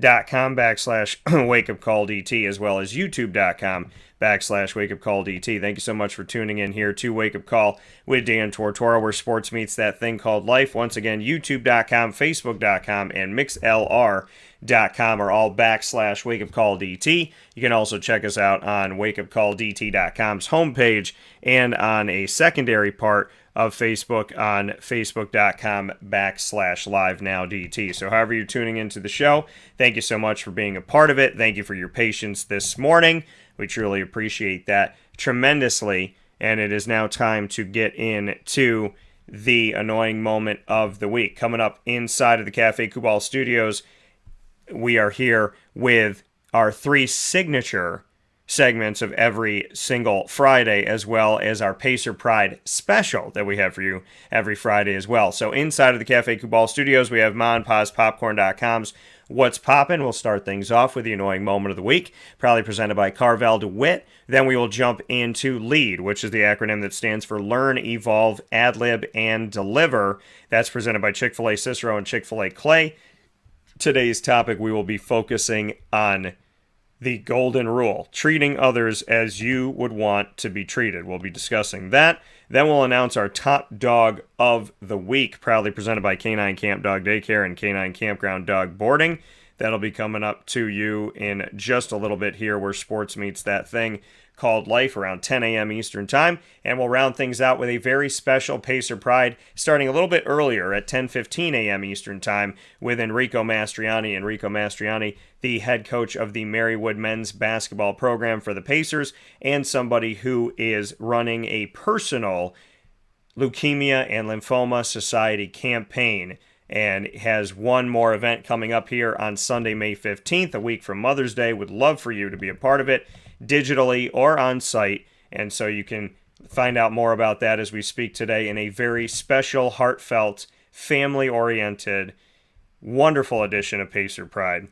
Facebook.com/wakeupcalldt, as well as YouTube.com/wakeupcalldt. Thank you so much for tuning in here to Wake Up Call with Dan Tortora, where sports meets that thing called life. Once again, YouTube.com, Facebook.com, and MixLR.com are all /wakeupcalldt. You can also check us out on wakeupcalldt.com's homepage and on a secondary part of Facebook on facebook.com/livenowdt. So however you're tuning into the show, thank you so much for being a part of it. Thank you for your patience this morning. We truly appreciate that tremendously. And it is now time to get into the annoying moment of the week. Coming up inside of the Cafe Kubal Studios, we are here with our 3 signature segments of every single Friday, as well as our Pacer Pride special that we have for you every Friday as well. So inside of the Cafe Kubal Studios, we have Ma and Pa's Popcorn.com's What's Poppin'. We'll start things off with the annoying moment of the week, proudly presented by Carvel DeWitt. Then we will jump into LEAD, which is the acronym that stands for Learn, Evolve, Ad-lib, and Deliver. That's presented by Chick-fil-A Cicero and Chick-fil-A Clay. Today's topic, we will be focusing on the golden rule, treating others as you would want to be treated. We'll be discussing that. Then we'll announce our top dog of the week, proudly presented by Canine Camp Dog Daycare and Canine Kampground Dog Boarding. That'll be coming up to you in just a little bit here, where sports meets that thing called life, around 10 a.m. Eastern Time. And we'll round things out with a very special Pacer Pride starting a little bit earlier at 10:15 a.m. Eastern Time with Enrico Mastroianni. Enrico Mastroianni, the head coach of the Marywood men's basketball program for the Pacers, and somebody who is running a personal Leukemia and Lymphoma Society campaign, and has one more event coming up here on Sunday, May 15th, a week from Mother's Day. Would love for you to be a part of it, digitally or on site. And so you can find out more about that as we speak today in a very special, heartfelt, family-oriented, wonderful edition of Pacer Pride,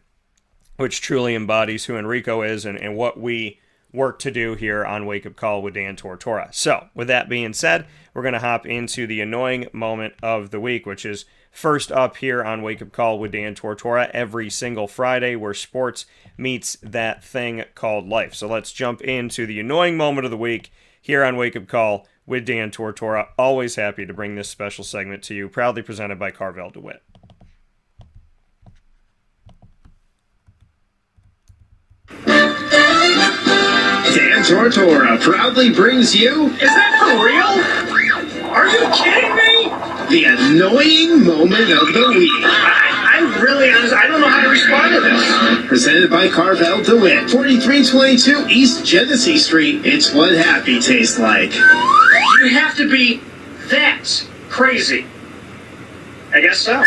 which truly embodies who Enrico is and what we work to do here on Wake Up Call with Dan Tortora. So, with that being said, we're going to hop into the annoying moment of the week, which is first up here on Wake Up Call with Dan Tortora every single Friday, where sports meets that thing called life. So let's jump into the annoying moment of the week here on Wake Up Call with Dan Tortora. Always happy to bring this special segment to you, proudly presented by Carvel DeWitt. Dan Tortora proudly brings you... Is that for real? Are you kidding me? The annoying moment of the week. I'm really honest. I don't know how to respond to this. Presented by Carvel DeWitt, 4322 East Genesee Street. It's what happy tastes like. You have to be that crazy. I guess so.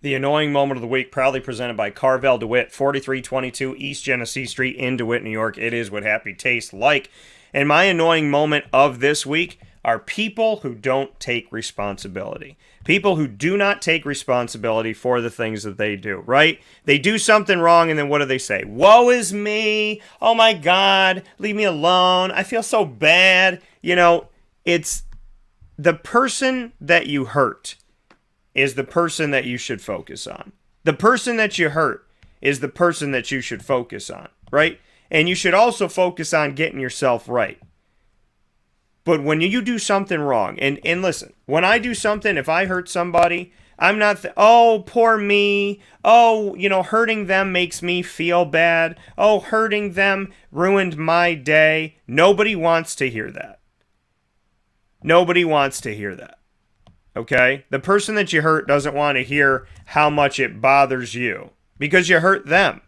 The annoying moment of the week, proudly presented by Carvel DeWitt, 4322 East Genesee Street in DeWitt, New York. It is what happy tastes like. And my annoying moment of this week are people who don't take responsibility. People who do not take responsibility for the things that they do, right? They do something wrong, and then what do they say? Woe is me. Oh my God, leave me alone. I feel so bad. You know, it's the person that you hurt is the person that you should focus on. The person that you hurt is the person that you should focus on, right? And you should also focus on getting yourself right. But when you do something wrong, and listen, when I do something, if I hurt somebody, I'm not, oh, poor me. Oh, hurting them makes me feel bad. Oh, hurting them ruined my day. Nobody wants to hear that. Nobody wants to hear that. Okay? The person that you hurt doesn't want to hear how much it bothers you because you hurt them.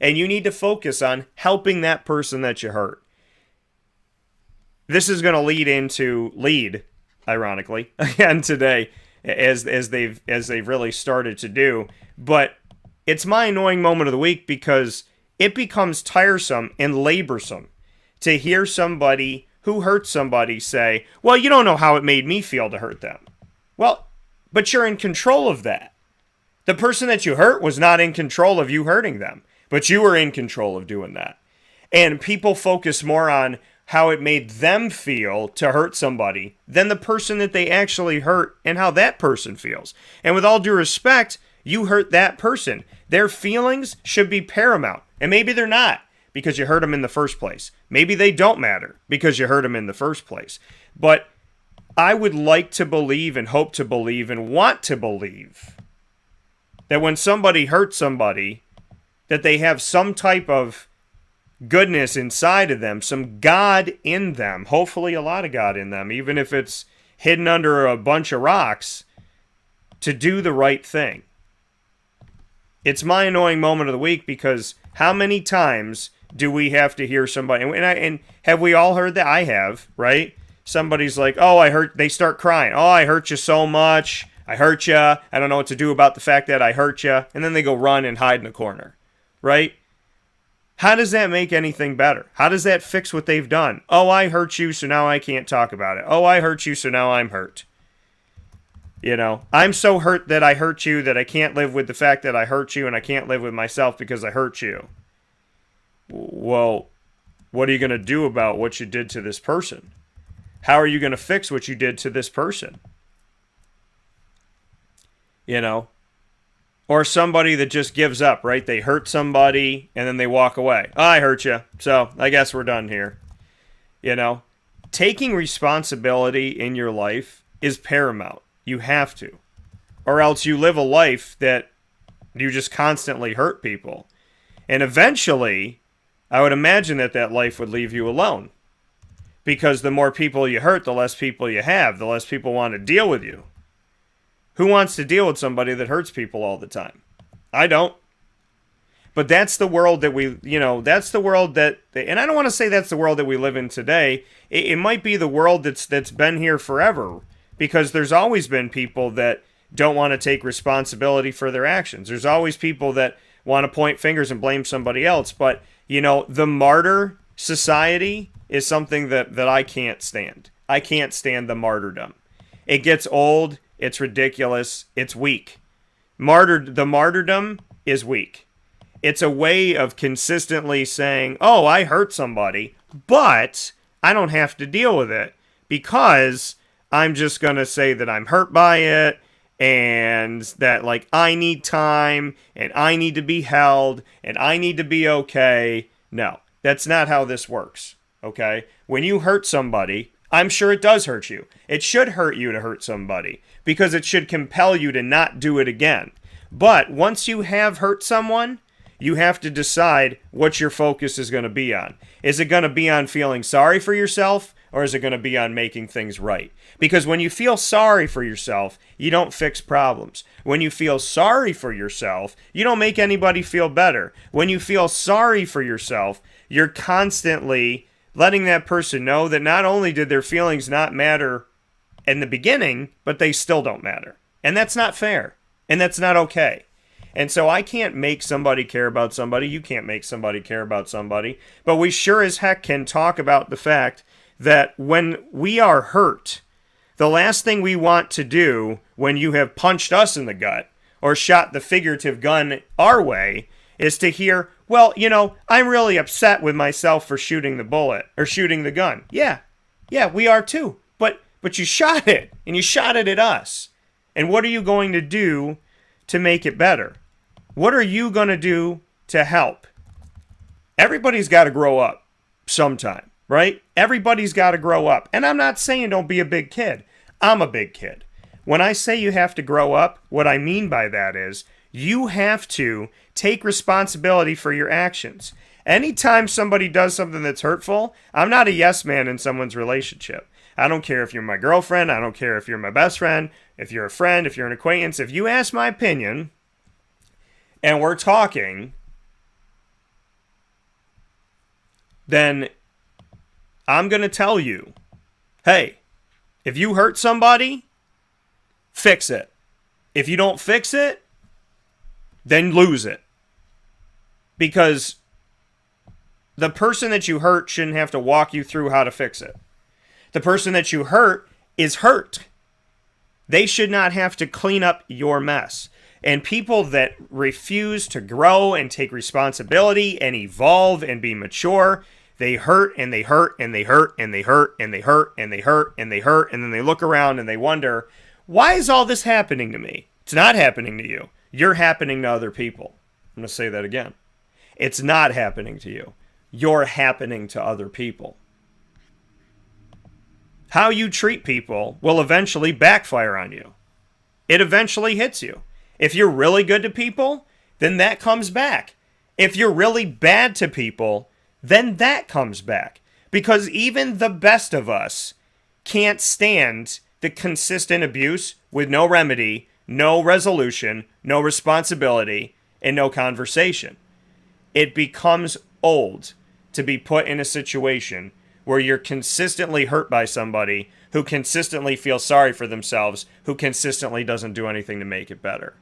And you need to focus on helping that person that you hurt. This is going to lead, ironically, again today, as they've really started to do. But it's my annoying moment of the week because it becomes tiresome and laborsome to hear somebody who hurt somebody say, well, you don't know how it made me feel to hurt them. Well, but you're in control of that. The person that you hurt was not in control of you hurting them, but you were in control of doing that. And people focus more on how it made them feel to hurt somebody than the person that they actually hurt and how that person feels. And with all due respect, you hurt that person. Their feelings should be paramount. And maybe they're not because you hurt them in the first place. Maybe they don't matter because you hurt them in the first place. But I would like to believe and hope to believe and want to believe that when somebody hurts somebody, that they have some type of goodness inside of them, some God in them, hopefully a lot of God in them, even if it's hidden under a bunch of rocks, to do the right thing. It's my annoying moment of the week because how many times do we have to hear somebody, and have we all heard that? I have, right? Somebody's like, oh, they start crying. Oh, I hurt you so much. I hurt you. I don't know what to do about the fact that I hurt you. And then they go run and hide in a corner, right? How does that make anything better? How does that fix what they've done? Oh, I hurt you, so now I can't talk about it. Oh, I hurt you, so now I'm hurt. You know, I'm so hurt that I hurt you that I can't live with the fact that I hurt you, and I can't live with myself because I hurt you. Well, what are you going to do about what you did to this person? How are you going to fix what you did to this person? You know? Or somebody that just gives up, right? They hurt somebody and then they walk away. Oh, I hurt you, so I guess we're done here. You know, taking responsibility in your life is paramount. You have to. Or else you live a life that you just constantly hurt people. And eventually, I would imagine that life would leave you alone. Because the more people you hurt, the less people you have, the less people want to deal with you. Who wants to deal with somebody that hurts people all the time? I don't. But that's the world that that's the world that, and I don't want to say that's the world that we live in today. It might be the world that's been here forever, because there's always been people that don't want to take responsibility for their actions. There's always people that want to point fingers and blame somebody else. But, the martyr society is something that I can't stand. I can't stand the martyrdom. It gets old. It's ridiculous. It's weak. The martyrdom is weak. It's a way of consistently saying, oh, I hurt somebody, but I don't have to deal with it because I'm just going to say that I'm hurt by it and that, I need time and I need to be held and I need to be okay. No, that's not how this works, okay? When you hurt somebody, I'm sure it does hurt you. It should hurt you to hurt somebody because it should compel you to not do it again. But once you have hurt someone, you have to decide what your focus is going to be on. Is it going to be on feeling sorry for yourself, or is it going to be on making things right? Because when you feel sorry for yourself, you don't fix problems. When you feel sorry for yourself, you don't make anybody feel better. When you feel sorry for yourself, you're constantly letting that person know that not only did their feelings not matter in the beginning, but they still don't matter. And that's not fair. And that's not okay. And so I can't make somebody care about somebody. You can't make somebody care about somebody. But we sure as heck can talk about the fact that when we are hurt, the last thing we want to do when you have punched us in the gut or shot the figurative gun our way is to hear, well, I'm really upset with myself for shooting the bullet or shooting the gun. Yeah, we are too. But you shot it, and you shot it at us. And what are you going to do to make it better? What are you going to do to help? Everybody's got to grow up sometime, right? Everybody's got to grow up. And I'm not saying don't be a big kid. I'm a big kid. When I say you have to grow up, what I mean by that is you have to take responsibility for your actions. Anytime somebody does something that's hurtful, I'm not a yes man in someone's relationship. I don't care if you're my girlfriend. I don't care if you're my best friend, if you're a friend, if you're an acquaintance. If you ask my opinion and we're talking, then I'm going to tell you, hey, if you hurt somebody, fix it. If you don't fix it, then lose it. Because the person that you hurt shouldn't have to walk you through how to fix it. The person that you hurt is hurt. They should not have to clean up your mess. And people that refuse to grow and take responsibility and evolve and be mature, They hurt and they hurt and they hurt and they hurt and they hurt and they hurt and they hurt, and then they look around and they wonder, why is all this happening to me? It's not happening to you. You're happening to other people. I'm going to say that again. It's not happening to you. You're happening to other people. How you treat people will eventually backfire on you. It eventually hits you. If you're really good to people, then that comes back. If you're really bad to people, then that comes back. Because even the best of us can't stand the consistent abuse with no remedy, no resolution, no responsibility, and no conversation. It becomes old to be put in a situation where you're consistently hurt by somebody who consistently feels sorry for themselves, who consistently doesn't do anything to make it better.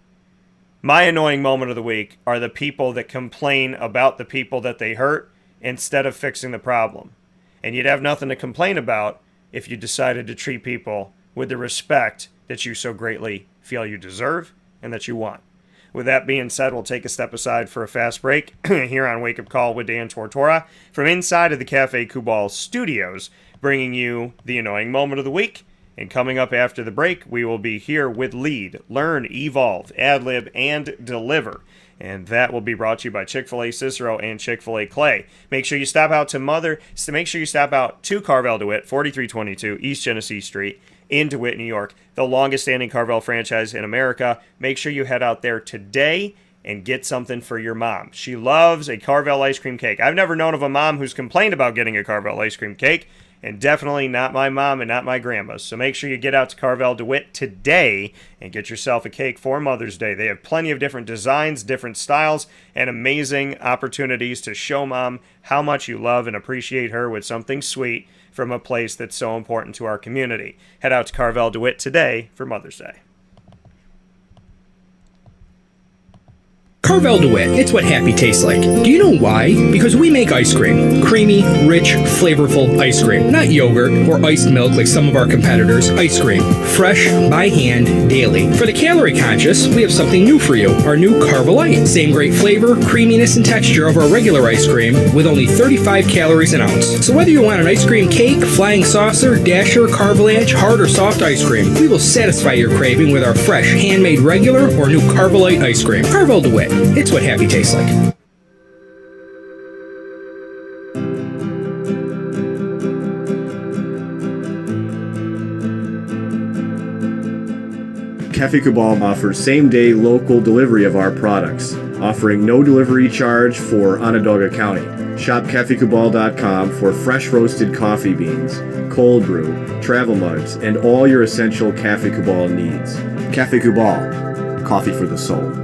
My annoying moment of the week are the people that complain about the people that they hurt instead of fixing the problem. And you'd have nothing to complain about if you decided to treat people with the respect that you so greatly feel you deserve and that you want. With that being said, we'll take a step aside for a fast break here on Wake Up Call with Dan Tortora from inside of the Cafe Kubal studios, bringing you the annoying moment of the week. And coming up after the break, we will be here with Lead, Learn, Evolve, Ad-lib, and Deliver. And that will be brought to you by Chick-fil-A Cicero and Chick-fil-A Clay. Make sure you stop out to Carvel DeWitt, 4322 East Genesee Street in DeWitt, New York, the longest standing Carvel franchise in America. Make sure you head out there today and get something for your mom. She loves a Carvel ice cream cake. I've never known of a mom who's complained about getting a Carvel ice cream cake, and definitely not my mom and not my grandma's. So make sure you get out to Carvel DeWitt today and get yourself a cake for Mother's Day. They have plenty of different designs, different styles, and amazing opportunities to show mom how much you love and appreciate her with something sweet from a place that's so important to our community. Head out to Carvel DeWitt today for Mother's Day. Carvel DeWitt, it's what happy tastes like. Do you know why? Because we make ice cream. Creamy, rich, flavorful ice cream. Not yogurt or iced milk like some of our competitors. Ice cream. Fresh, by hand, daily. For the calorie conscious, we have something new for you. Our new Carvelite. Same great flavor, creaminess, and texture of our regular ice cream with only 35 calories an ounce. So whether you want an ice cream cake, flying saucer, dasher, carvelanche, hard or soft ice cream, we will satisfy your craving with our fresh, handmade regular or new Carvelite ice cream. Carvel DeWitt. It's what happy tastes like. Cafe Kubal offers same-day local delivery of our products, offering no delivery charge for Onondaga County. Shop cafekubal.com for fresh roasted coffee beans, cold brew, travel mugs, and all your essential Cafe Kubal needs. Cafe Kubal, coffee for the soul.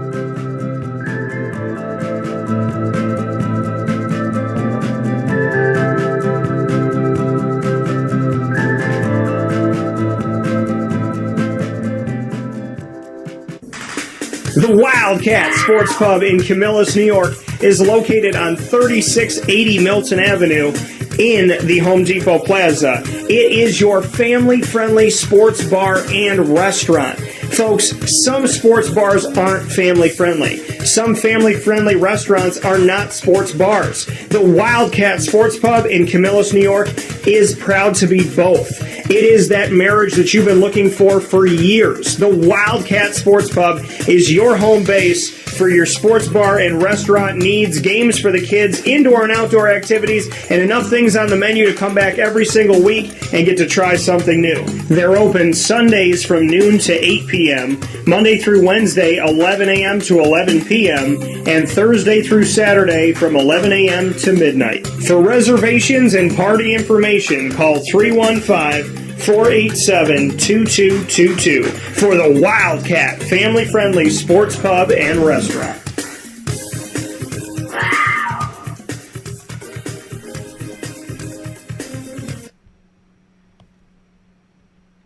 The Wildcat Sports Pub in Camillus, New York is located on 3680 Milton Avenue in the Home Depot Plaza. It is your family-friendly sports bar and restaurant. Folks, some sports bars aren't family-friendly. Some family-friendly restaurants are not sports bars. The Wildcat Sports Pub in Camillus, New York is proud to be both. It is that marriage that you've been looking for years. The Wildcat Sports Pub is your home base for your sports bar and restaurant needs, games for the kids, indoor and outdoor activities, and enough things on the menu to come back every single week and get to try something new. They're open Sundays from noon to 8 p.m., Monday through Wednesday, 11 a.m. to 11 p.m., and Thursday through Saturday from 11 a.m. to midnight. For reservations and party information, call 315-487-2222 for the Wildcat family-friendly sports pub and restaurant.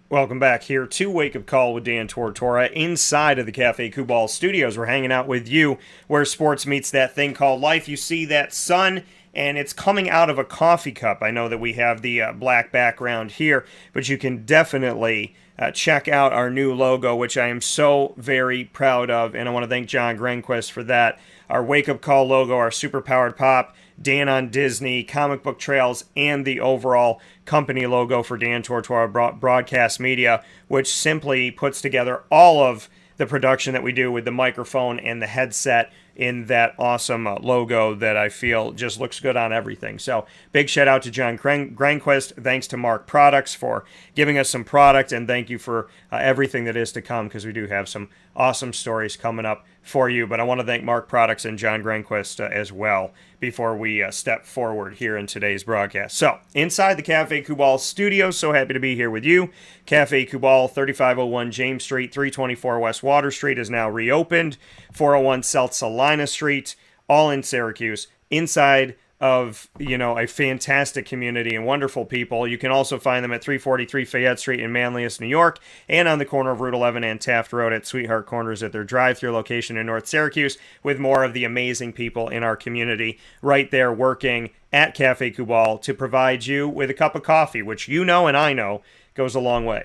Welcome back here to Wake Up Call with Dan Tortora inside of the Cafe Kubal studios. We're hanging out with you where sports meets that thing called life. You see that sun, and it's coming out of a coffee cup. I know that we have the black background here, but you can definitely check out our new logo, which I am so very proud of, and I want to thank John Grenquist for that. Our Wake Up Call logo, our Superpowered Pop, Dan on Disney, Comic Book Trails, and the overall company logo for Dan Tortora Broadcast Media, which simply puts together all of the production that we do with the microphone and the headset in that awesome logo that I feel just looks good on everything. So big shout out to John Grenquist. Thanks to Mark Products for giving us some product, and thank you for everything that is to come, because we do have some awesome stories coming up for you. But I want to thank Mark Products and John Grenquist as well before we step forward here in today's broadcast. So inside the Cafe Kubal studio, so happy to be here with you. Cafe Kubal, 3501 James Street, 324 West Water Street is now reopened. 401 South Salina Street, all in Syracuse, inside of, a fantastic community and wonderful people. You can also find them at 343 Fayette Street in Manlius, New York, and on the corner of Route 11 and Taft Road at Sweetheart Corners at their drive-thru location in North Syracuse, with more of the amazing people in our community right there working at Cafe Kubal to provide you with a cup of coffee, which and I know goes a long way.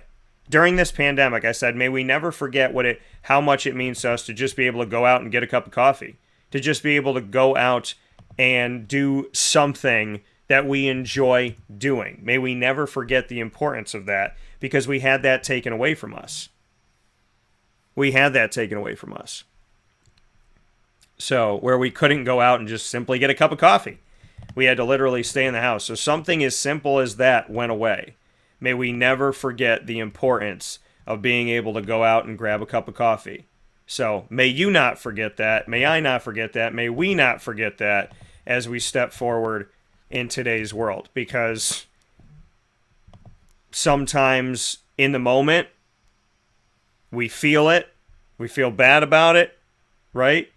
During this pandemic, I said, may we never forget how much it means to us to just be able to go out and get a cup of coffee, to just be able to go out and do something that we enjoy doing. May we never forget the importance of that, because we had that taken away from us. So, where we couldn't go out and just simply get a cup of coffee. We had to literally stay in the house. So something as simple as that went away. May we never forget the importance of being able to go out and grab a cup of coffee. So may you not forget that. May I not forget that. May we not forget that as we step forward in today's world. Because sometimes in the moment, we feel it. We feel bad about it, right?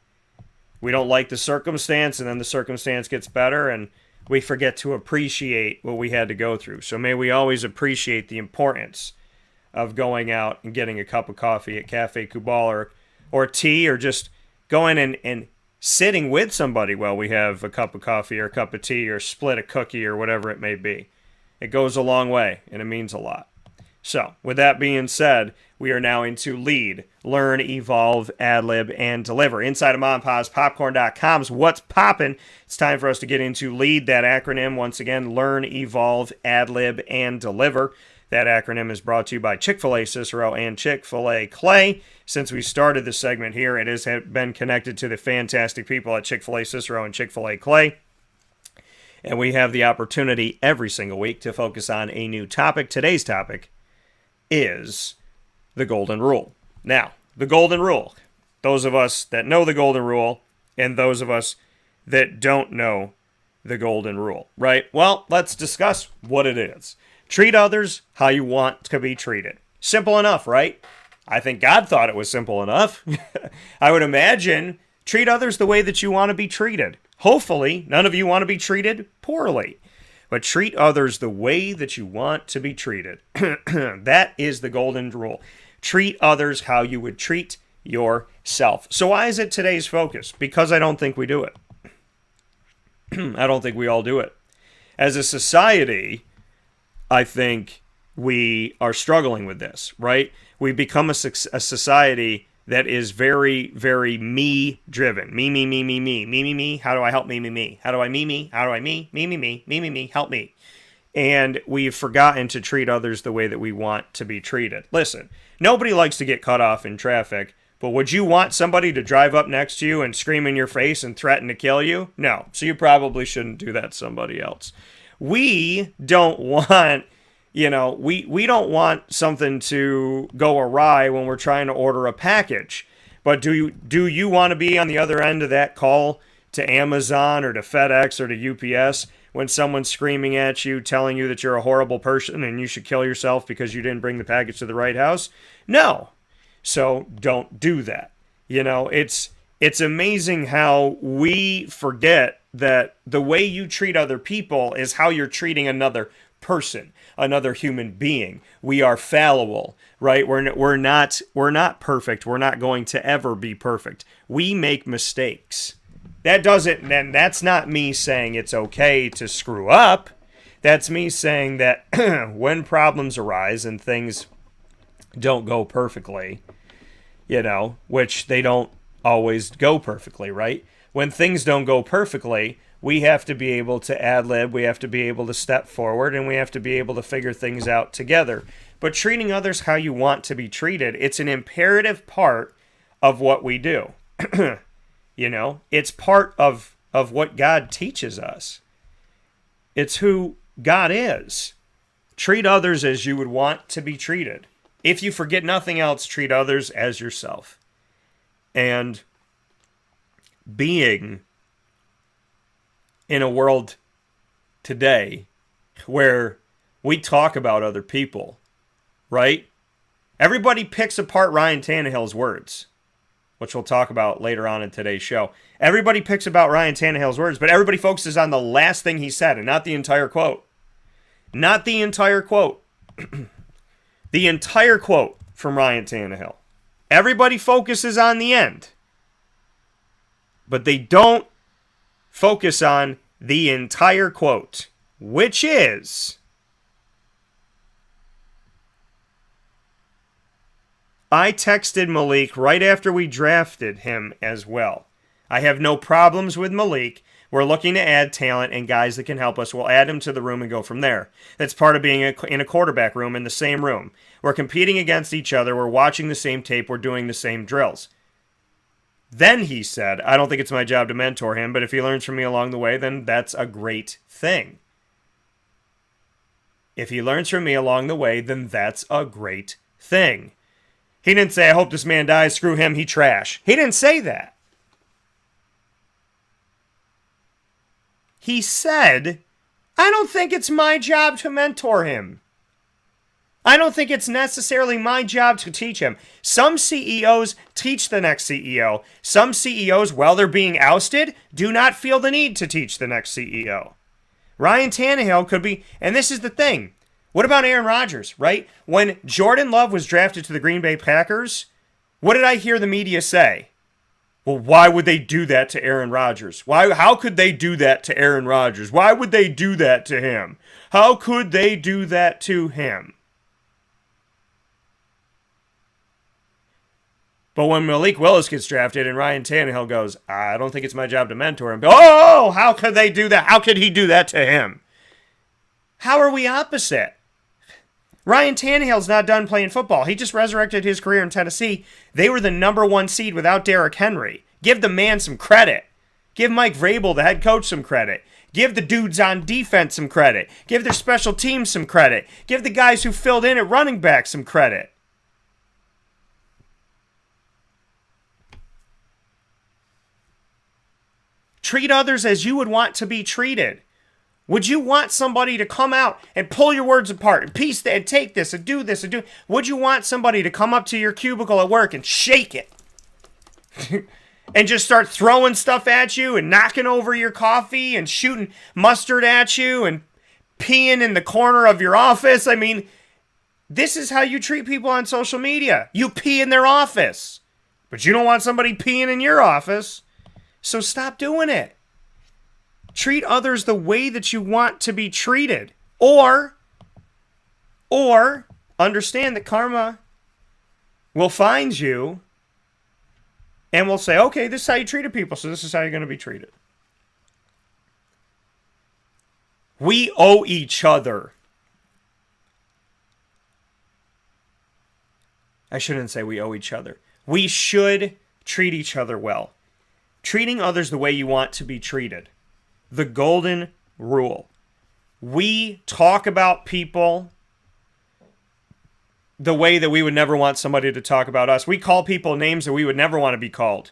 We don't like the circumstance, and then the circumstance gets better, and we forget to appreciate what we had to go through. So may we always appreciate the importance of going out and getting a cup of coffee at Cafe Kubal or tea, or just going and sitting with somebody while we have a cup of coffee or a cup of tea, or split a cookie or whatever it may be. It goes a long way, and it means a lot. So, with that being said, we are now into Lead, Learn, Evolve, Ad-Lib, and Deliver. Inside of Mom and Pa's Popcorn.com's What's Poppin', it's time for us to get into Lead, that acronym. Once again, Learn, Evolve, Ad-Lib, and Deliver. That acronym is brought to you by Chick-fil-A Cicero and Chick-fil-A Clay. Since we started this segment here, it has been connected to the fantastic people at Chick-fil-A Cicero and Chick-fil-A Clay. And we have the opportunity every single week to focus on a new topic. Today's topic is the Golden Rule. Now, the Golden Rule. Those of us that know the Golden Rule and those of us that don't know the Golden Rule, right? Well, let's discuss what it is. Treat others how you want to be treated. Simple enough, right? I think God thought it was simple enough. I would imagine treat others the way that you want to be treated. Hopefully, none of you want to be treated poorly. But treat others the way that you want to be treated. That is the Golden Rule. Treat others how you would treat yourself. So why is it today's focus? Because I don't think we do it. I don't think we all do it. As a society, I think we are struggling with this, right? We've become a society that is very, very me-driven. Me. How do I help me? How do I me? How do I me, help me. And we've forgotten to treat others the way that we want to be treated. Listen, nobody likes to get cut off in traffic, but would you want somebody to drive up next to you and scream in your face and threaten to kill you? No, so you probably shouldn't do that to somebody else. We don't want... we don't want something to go awry when we're trying to order a package. But do you want to be on the other end of that call to Amazon or to FedEx or to UPS when someone's screaming at you, telling you that you're a horrible person and you should kill yourself because you didn't bring the package to the right house? No. So don't do that. It's amazing how we forget that the way you treat other people is how you're treating another person, another human being. We are fallible, right? We're not perfect. We're not going to ever be perfect. We make mistakes. That's not me saying it's okay to screw up. That's me saying that when problems arise and things don't go perfectly, which they don't always go perfectly, right? When things don't go perfectly, we have to be able to ad-lib, we have to be able to step forward, and we have to be able to figure things out together. But treating others how you want to be treated, it's an imperative part of what we do. It's part of what God teaches us. It's who God is. Treat others as you would want to be treated. If you forget nothing else, treat others as yourself. And being in a world today where we talk about other people, right? Everybody picks apart Ryan Tannehill's words, which we'll talk about later on in today's show. Everybody picks about Ryan Tannehill's words, but everybody focuses on the last thing he said and not the entire quote. Not the entire quote. The entire quote from Ryan Tannehill. Everybody focuses on the end, but they don't focus on the entire quote, which is, I texted Malik right after we drafted him as well. I have no problems with Malik. We're looking to add talent and guys that can help us. We'll add him to the room and go from there. That's part of being in a quarterback room in the same room. We're competing against each other. We're watching the same tape. We're doing the same drills. Then he said, I don't think it's my job to mentor him, but if he learns from me along the way, then that's a great thing. If he learns from me along the way, then that's a great thing. He didn't say, I hope this man dies, screw him, he trash. He didn't say that. He said, I don't think it's my job to mentor him. I don't think it's necessarily my job to teach him. Some CEOs teach the next CEO. Some CEOs, while they're being ousted, do not feel the need to teach the next CEO. Ryan Tannehill could be, and this is the thing. What about Aaron Rodgers, right? When Jordan Love was drafted to the Green Bay Packers, what did I hear the media say? Well, why would they do that to Aaron Rodgers? How could they do that to Aaron Rodgers? Why would they do that to him? How could they do that to him? But when Malik Willis gets drafted and Ryan Tannehill goes, I don't think it's my job to mentor him. Oh, how could they do that? How could he do that to him? How are we opposite? Ryan Tannehill's not done playing football. He just resurrected his career in Tennessee. They were the number 1 seed without Derrick Henry. Give the man some credit. Give Mike Vrabel, the head coach, some credit. Give the dudes on defense some credit. Give their special teams some credit. Give the guys who filled in at running back some credit. Treat others as you would want to be treated. Would you want somebody to come out and pull your words apart and piece that and take this and do this and do? Would you want somebody to come up to your cubicle at work and shake it and just start throwing stuff at you and knocking over your coffee and shooting mustard at you and peeing in the corner of your office? I mean, this is how you treat people on social media. You pee in their office, but you don't want somebody peeing in your office. So stop doing it. Treat others the way that you want to be treated. Or understand that karma will find you and will say, okay, this is how you treated people, so this is how you're going to be treated. We owe each other. I shouldn't say we owe each other. We should treat each other well. Treating others the way you want to be treated. The golden rule. We talk about people the way that we would never want somebody to talk about us. We call people names that we would never want to be called.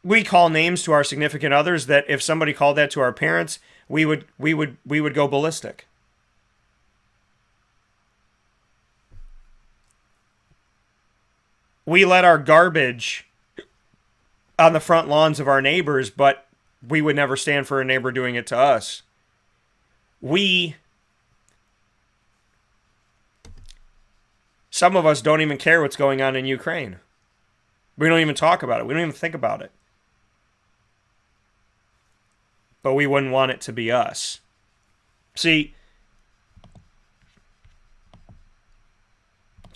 We call names to our significant others that if somebody called that to our parents, we would go ballistic. We let our garbage on the front lawns of our neighbors, but we would never stand for a neighbor doing it to us. Some of us don't even care what's going on in Ukraine. We don't even talk about it. We don't even think about it. But we wouldn't want it to be us. See,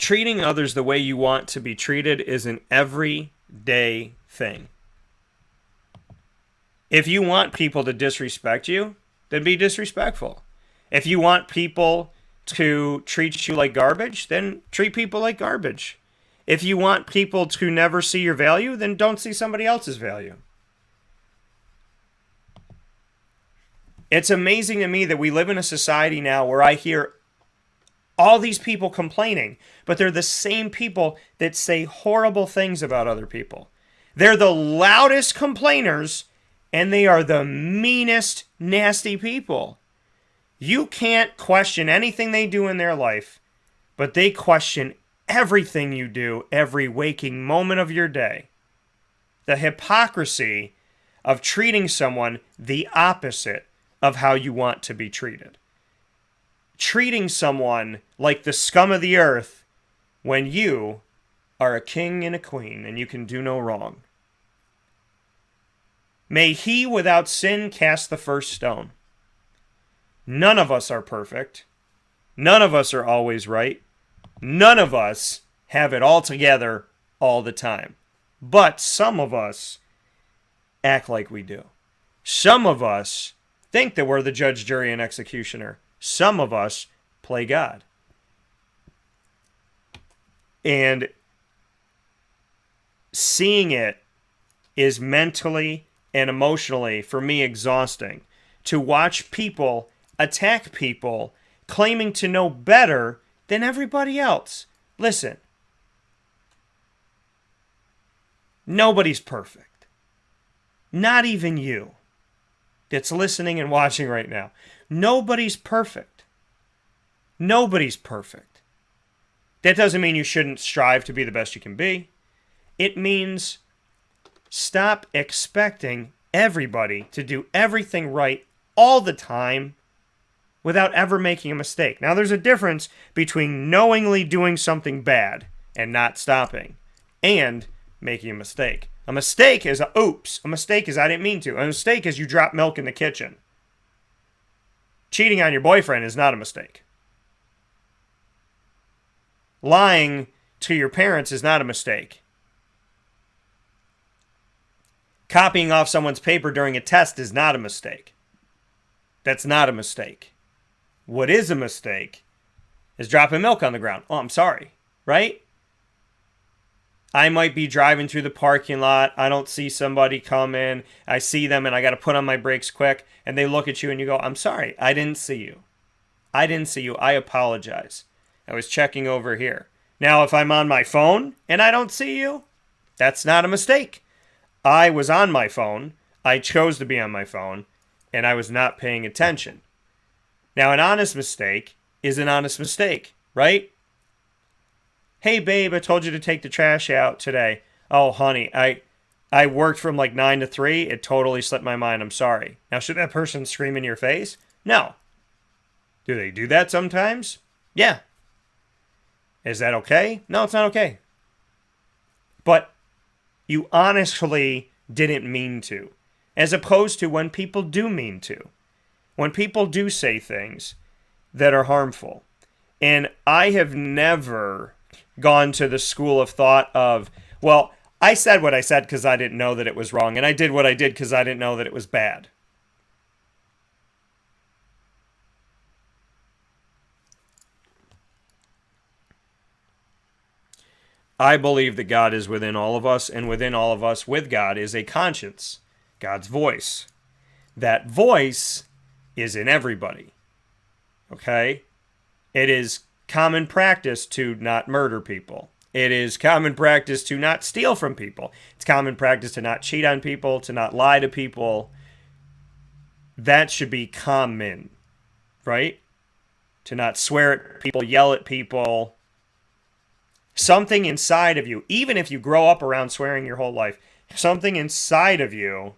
treating others the way you want to be treated is an everyday thing. If you want people to disrespect you, then be disrespectful. If you want people to treat you like garbage, then treat people like garbage. If you want people to never see your value, then don't see somebody else's value. It's amazing to me that we live in a society now where I hear all these people complaining, but they're the same people that say horrible things about other people. They're the loudest complainers, and they are the meanest, nasty people. You can't question anything they do in their life, but they question everything you do every waking moment of your day. The hypocrisy of treating someone the opposite of how you want to be treated. Treating someone like the scum of the earth when you are a king and a queen and you can do no wrong. May he without sin cast the first stone. None of us are perfect. None of us are always right. None of us have it all together all the time. But some of us act like we do. Some of us think that we're the judge, jury, and executioner. Some of us play God. And seeing it is mentally and emotionally, for me, exhausting. To watch people attack people claiming to know better than everybody else. Listen, nobody's perfect. Not even you that's listening and watching right now. Nobody's perfect. Nobody's perfect. That doesn't mean you shouldn't strive to be the best you can be. It means stop expecting everybody to do everything right all the time without ever making a mistake. Now, there's a difference between knowingly doing something bad and not stopping and making a mistake. A mistake is a oops. A mistake is I didn't mean to. A mistake is you drop milk in the kitchen. Cheating on your boyfriend is not a mistake. Lying to your parents is not a mistake. Copying off someone's paper during a test is not a mistake. That's not a mistake. What is a mistake is dropping milk on the ground. Oh, I'm sorry, right? I might be driving through the parking lot. I don't see somebody come in. I see them and I got to put on my brakes quick. And they look at you and you go, I'm sorry. I didn't see you. I didn't see you. I apologize. I was checking over here. Now, if I'm on my phone and I don't see you, that's not a mistake. I was on my phone. I chose to be on my phone and I was not paying attention. Now, an honest mistake is an honest mistake, right? Hey, babe, I told you to take the trash out today. Oh, honey, I worked from like 9 to 3. It totally slipped my mind. I'm sorry. Now, should that person scream in your face? No. Do they do that sometimes? Yeah. Is that okay? No, it's not okay. But you honestly didn't mean to. As opposed to when people do mean to. When people do say things that are harmful. And I have never gone to the school of thought of, well, I said what I said because I didn't know that it was wrong, and I did what I did because I didn't know that it was bad. I believe that God is within all of us, and within all of us, with God, is a conscience, God's voice. That voice is in everybody. Okay? It is common practice to not murder people. It is common practice to not steal from people. It's common practice to not cheat on people, to not lie to people. That should be common, right? To not swear at people, yell at people. Something inside of you, even if you grow up around swearing your whole life, something inside of you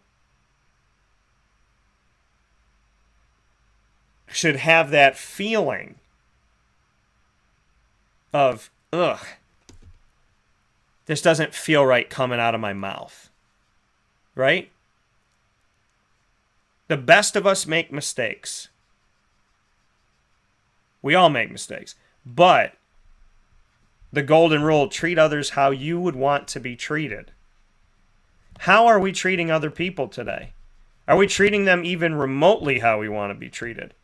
should have that feeling of, ugh, this doesn't feel right coming out of my mouth. Right? The best of us make mistakes. We all make mistakes. But The golden rule, treat others how you would want to be treated. How are we treating other people today? Are we treating them even remotely how we want to be treated?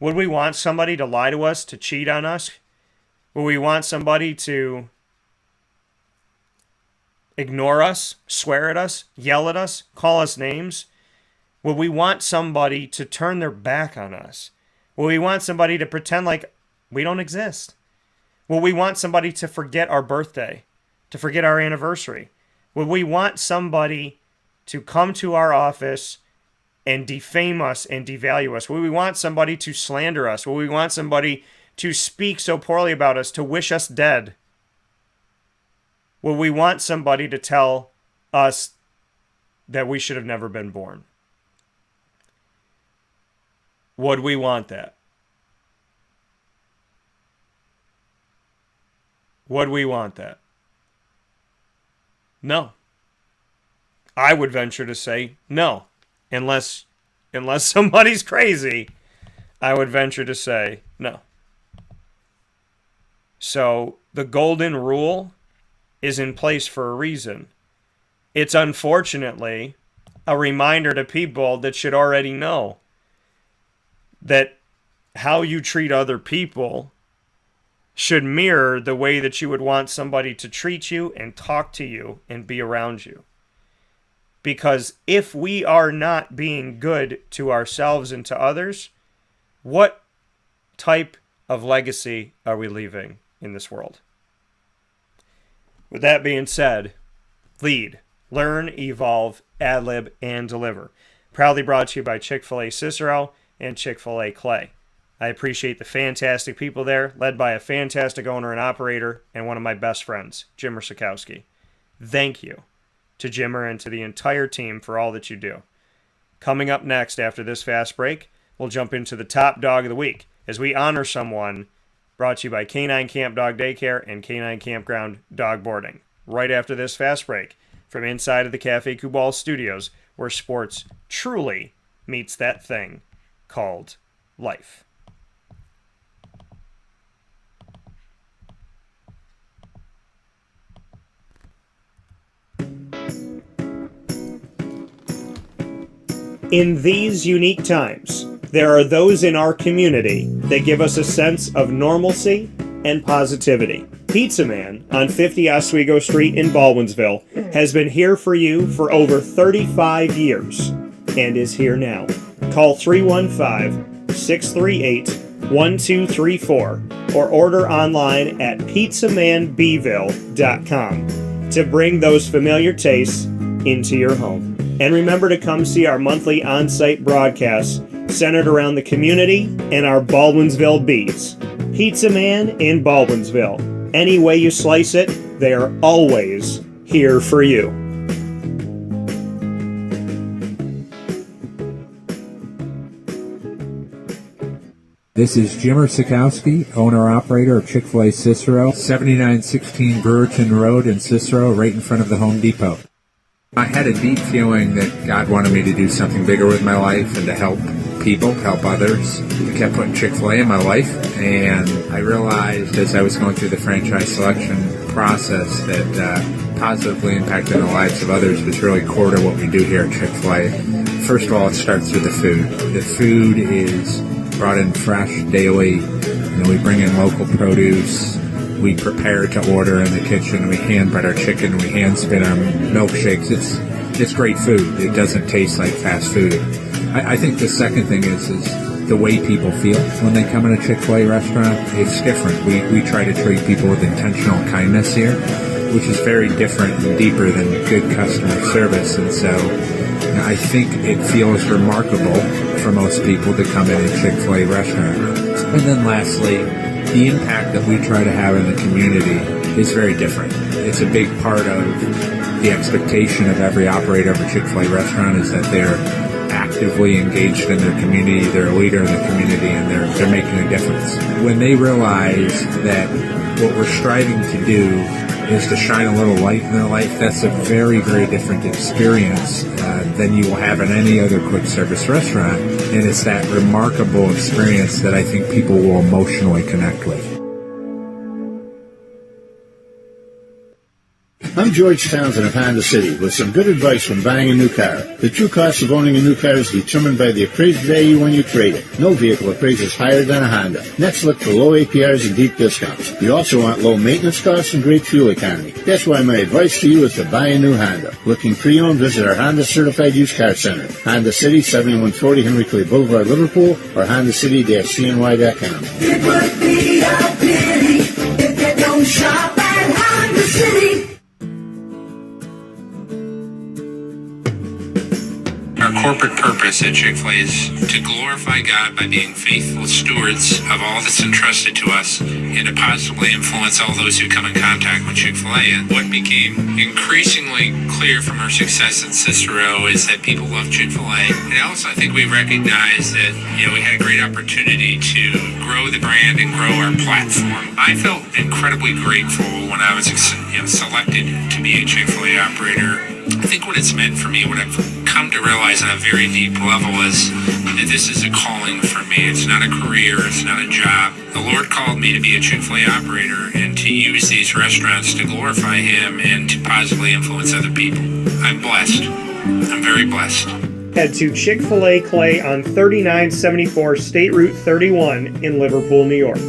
Would we want somebody to lie to us, to cheat on us? Would we want somebody to ignore us, swear at us, yell at us, call us names? Would we want somebody to turn their back on us? Would we want somebody to pretend like we don't exist? Would we want somebody to forget our birthday, to forget our anniversary? Would we want somebody to come to our office and defame us and devalue us? Would we want somebody to slander us? Would we want somebody to speak so poorly about us, to wish us dead? Would we want somebody to tell us that we should have never been born? Would we want that? Would we want that? No. I would venture to say no. Unless somebody's crazy, I would venture to say no. So the golden rule is in place for a reason. It's unfortunately a reminder to people that should already know that how you treat other people should mirror the way that you would want somebody to treat you and talk to you and be around you. Because if we are not being good to ourselves and to others, what type of legacy are we leaving in this world? With that being said, lead, learn, evolve, ad-lib, and deliver. Proudly brought to you by Chick-fil-A Cicero and Chick-fil-A Clay. I appreciate the fantastic people there, led by a fantastic owner and operator, and one of my best friends, Jimmer Sikowski. Thank you to Jimmer and to the entire team for all that you do. Coming up next after this fast break, we'll jump into the top dog of the week as we honor someone brought to you by Canine Camp Dog Daycare and Canine Kampground Dog Boarding. Right after this fast break, from inside of the Cafe Kubal studios, where sports truly meets that thing called life. In these unique times, there are those in our community that give us a sense of normalcy and positivity. Pizza Man on 50 Oswego Street in Baldwinsville has been here for you for over 35 years and is here now. Call 315-638-1234 or order online at pizzamanbville.com to bring those familiar tastes into your home. And remember to come see our monthly on-site broadcasts centered around the community and our Baldwinsville beats. Pizza Man in Baldwinsville. Any way you slice it, they are always here for you. This is Jimmer Sikowski, owner-operator of Chick-fil-A Cicero, 7916 Brewerton Rd in Cicero, right in front of the Home Depot. I had a deep feeling that God wanted me to do something bigger with my life and to help people, help others. I kept putting Chick-fil-A in my life, and I realized as I was going through the franchise selection process that positively impacting the lives of others was really core to what we do here at Chick-fil-A. First of all, it starts with the food. The food is brought in fresh daily. We bring in local produce. We prepare to order in the kitchen. We hand bread our chicken. We hand spin our milkshakes. It's great food. It doesn't taste like fast food. I think the second thing is the way people feel when they come in a Chick-fil-A restaurant. It's different. We try to treat people with intentional kindness here, which is very different and deeper than good customer service. And so I think it feels remarkable for most people to come in a Chick-fil-A restaurant. And then lastly, the impact that we try to have in the community is very different. It's a big part of the expectation of every operator of a Chick-fil-A restaurant is that they're actively engaged in their community, they're a leader in the community, and they're making a difference. When they realize that what we're striving to do is to shine a little light in their life, that's a very, very different experience than you will have in any other quick service restaurant. And it's that remarkable experience that I think people will emotionally connect with. I'm George Townsend of Honda City with some good advice when buying a new car. The true cost of owning a new car is determined by the appraised value when you trade it. No vehicle appraises higher than a Honda. Next, look for low APRs and deep discounts. You also want low maintenance costs and great fuel economy. That's why my advice to you is to buy a new Honda. Looking pre-owned, visit our Honda Certified Used Car Center. Honda City, 7140 Henry Clay Boulevard, Liverpool, or HondaCity-CNY.com. It would be a pity if you don't shop at Honda City. Our corporate purpose at Chick-fil-A is to glorify God by being faithful stewards of all that's entrusted to us and to positively influence all those who come in contact with Chick-fil-A. And what became increasingly clear from our success in Cicero is that people love Chick-fil-A. And also I think we recognized that, we had a great opportunity to grow the brand and grow our platform. I felt incredibly grateful when I was selected to be a Chick-fil-A operator. I think what it's meant for me, what I've come to realize on a very deep level is that this is a calling for me. It's not a career. It's not a job. The Lord called me to be a Chick-fil-A operator and to use these restaurants to glorify Him and to positively influence other people. I'm blessed. I'm very blessed. Head to Chick-fil-A Clay on 3974 State Route 31 in Liverpool, New York.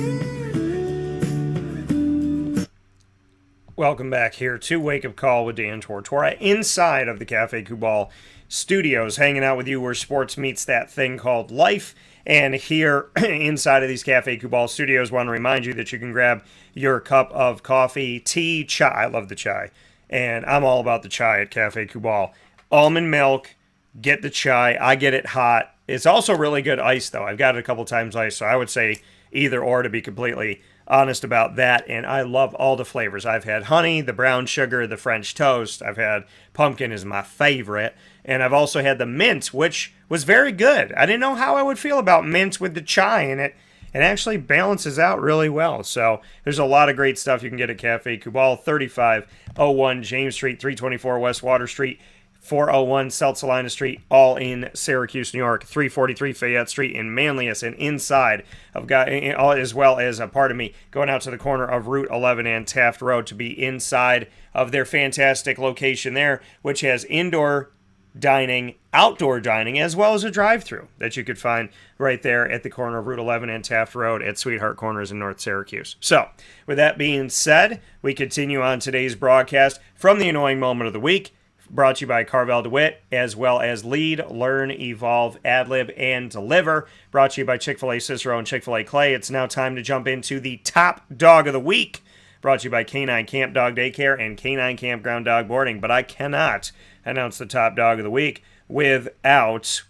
Welcome back here to Wake Up Call with Dan Tortora inside of the Cafe Kubal studios, hanging out with you where sports meets that thing called life. And here inside of these Cafe Kubal studios, want to remind you that you can grab your cup of coffee, tea, chai. I love the chai. And I'm all about the chai at Cafe Kubal. Almond milk, get the chai. I get it hot. It's also really good iced, though. I've got it a couple times iced, so I would say either or, to be completely honest about that. And I love all the flavors. I've had honey, the brown sugar, the French toast. I've had pumpkin is my favorite. And I've also had the mint, which was very good. I didn't know how I would feel about mint with the chai in it. It actually balances out really well. So there's a lot of great stuff you can get at Cafe Kubal, 3501 James Street, 324 West Water Street, 401 South Salina Street, all in Syracuse, New York, 343 Fayette Street in Manlius, and inside of as well as going out to the corner of Route 11 and Taft Road to be inside of their fantastic location there, which has indoor dining, outdoor dining, as well as a drive-thru that you could find right there at the corner of Route 11 and Taft Road at Sweetheart Corners in North Syracuse. So, with that being said, we continue on today's broadcast from the Annoying Moment of the Week, brought to you by Carvel DeWitt, as well as Lead, Learn, Evolve, Adlib, and Deliver, brought to you by Chick-fil-A Cicero and Chick-fil-A Clay. It's now time to jump into the Top Dog of the Week, brought to you by Canine Kamp Dog Daycare and Canine Kampground Dog Boarding. But I cannot announce the Top Dog of the Week without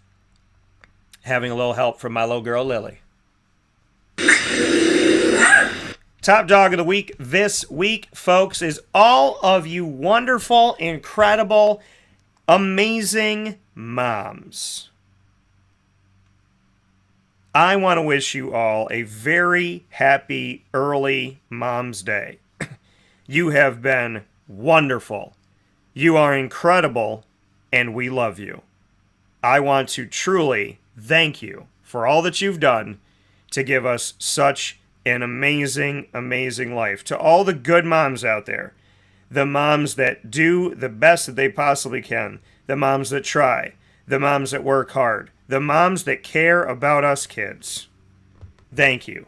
having a little help from my little girl, Lily. Top Dog of the Week this week, folks, is all of you wonderful, incredible, amazing moms. I want to wish you all a very happy early Mom's Day. You have been wonderful. You are incredible, and we love you. I want to truly thank you for all that you've done to give us such an amazing, amazing life. To all the good moms out there, the moms that do the best that they possibly can, the moms that try, the moms that work hard, the moms that care about us kids. Thank you.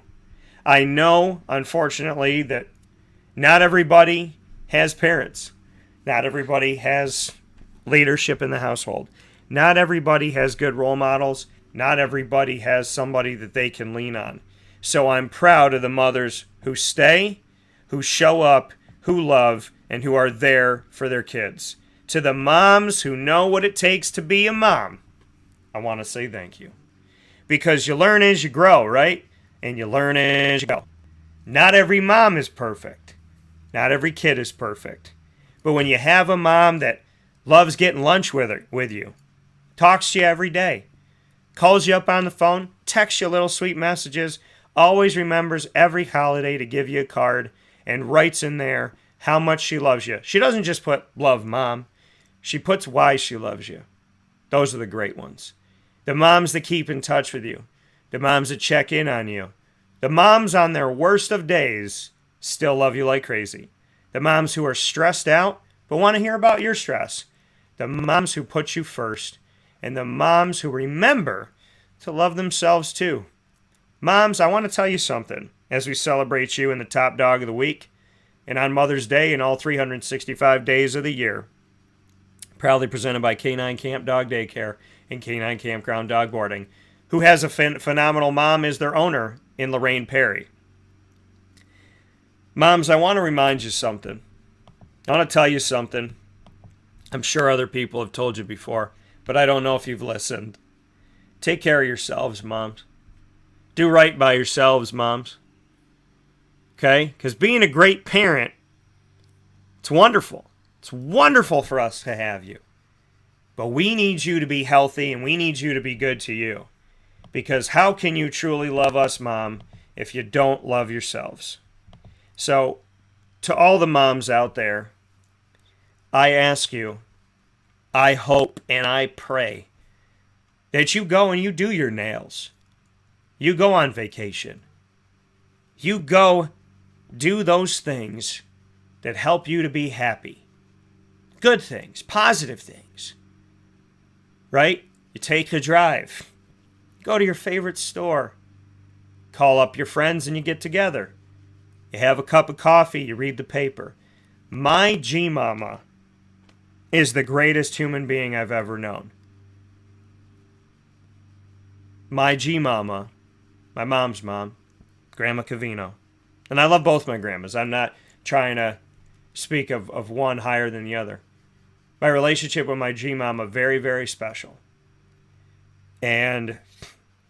I know, unfortunately, that not everybody has parents. Not everybody has leadership in the household. Not everybody has good role models. Not everybody has somebody that they can lean on. So I'm proud of the mothers who stay, who show up, who love, and who are there for their kids. To the moms who know what it takes to be a mom, I want to say thank you. Because you learn as you grow, right? And you learn as you go. Not every mom is perfect. Not every kid is perfect. But when you have a mom that loves getting lunch with you, talks to you every day, calls you up on the phone, texts you little sweet messages, always remembers every holiday to give you a card, and writes in there how much she loves you. She doesn't just put love mom. She puts why she loves you. Those are the great ones. The moms that keep in touch with you. The moms that check in on you. The moms on their worst of days still love you like crazy. The moms who are stressed out but want to hear about your stress. The moms who put you first, and the moms who remember to love themselves too. Moms, I want to tell you something as we celebrate you in the Top Dog of the Week and on Mother's Day and all 365 days of the year. Proudly presented by K9 Camp Dog Daycare and K9 Kampground Dog Boarding, who has a phenomenal mom as their owner in Lorraine Perry. Moms, I want to remind you something. I want to tell you something. I'm sure other people have told you before, but I don't know if you've listened. Take care of yourselves, moms. Do right by yourselves, moms. Okay? Because being a great parent, it's wonderful. It's wonderful for us to have you. But we need you to be healthy and we need you to be good to you. Because how can you truly love us, Mom, if you don't love yourselves? So, to all the moms out there, I ask you, I hope and I pray that you go and you do your nails. You go on vacation. You go do those things that help you to be happy. Good things, positive things. Right? You take a drive. Go to your favorite store. Call up your friends and you get together. You have a cup of coffee, you read the paper. My G-Mama is the greatest human being I've ever known. My G-Mama, my mom's mom, Grandma Cavino. And I love both my grandmas. I'm not trying to speak of one higher than the other. My relationship with my G-Mama, very, very special. And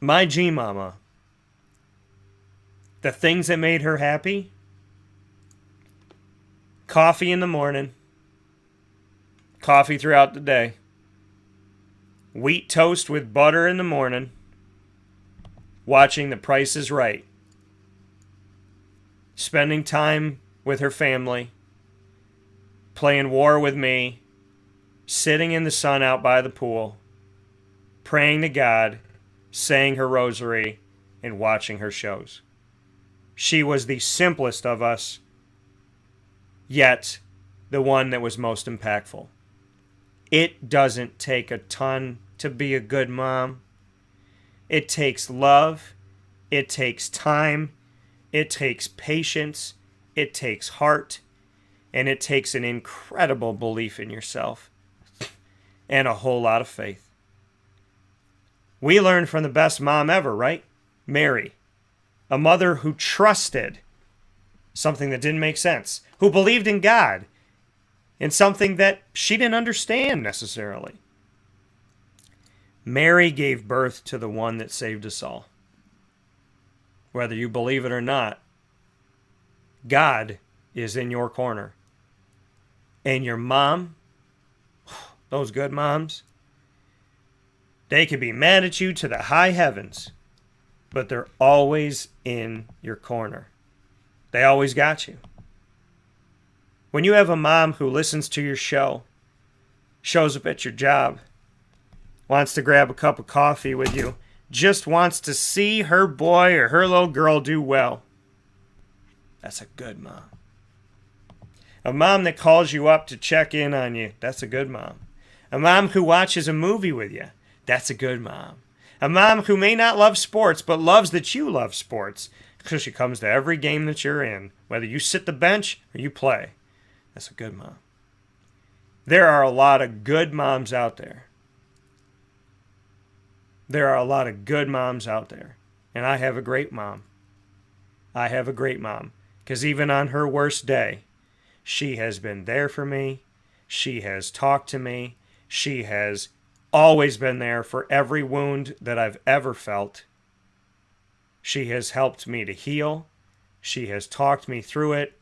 my G-Mama, the things that made her happy, coffee in the morning, coffee throughout the day, wheat toast with butter in the morning, watching The Price is Right, spending time with her family, playing war with me, sitting in the sun out by the pool, praying to God, saying her rosary, and watching her shows. She was the simplest of us, yet the one that was most impactful. It doesn't take a ton to be a good mom. It takes love. It takes time. It takes patience. It takes heart. And it takes an incredible belief in yourself and a whole lot of faith. We learned from the best mom ever, right? Mary. A mother who trusted something that didn't make sense, who believed in God in something that she didn't understand necessarily. Mary gave birth to the one that saved us all. Whether you believe it or not, God is in your corner. And your mom, those good moms, they could be mad at you to the high heavens, but they're always in your corner. They always got you. When you have a mom who listens to your show, shows up at your job, wants to grab a cup of coffee with you, just wants to see her boy or her little girl do well, that's a good mom. A mom that calls you up to check in on you, that's a good mom. A mom who watches a movie with you, that's a good mom. A mom who may not love sports, but loves that you love sports, because she comes to every game that you're in, whether you sit the bench or you play. That's a good mom. There are a lot of good moms out there. There are a lot of good moms out there. And I have a great mom. I have a great mom. Because even on her worst day, she has been there for me. She has talked to me. She has always been there for every wound that I've ever felt. She has helped me to heal. She has talked me through it.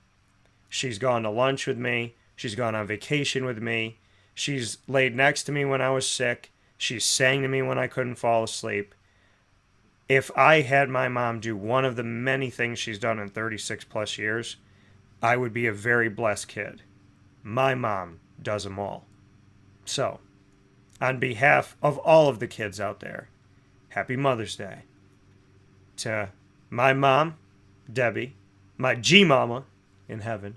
She's gone to lunch with me. She's gone on vacation with me. She's laid next to me when I was sick. She sang to me when I couldn't fall asleep. If I had my mom do one of the many things she's done in 36 plus years, I would be a very blessed kid. My mom does them all. So, on behalf of all of the kids out there, happy Mother's Day. To my mom, Debbie, my G-Mama in heaven,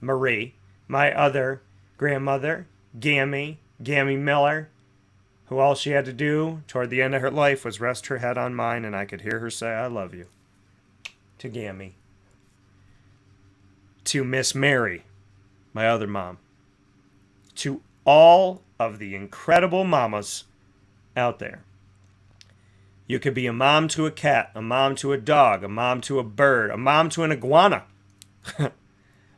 Marie, my other grandmother, Gammy Miller, who all she had to do toward the end of her life was rest her head on mine, and I could hear her say, I love you. To Gammy. To Miss Mary, my other mom. To all of the incredible mamas out there. You could be a mom to a cat, a mom to a dog, a mom to a bird, a mom to an iguana,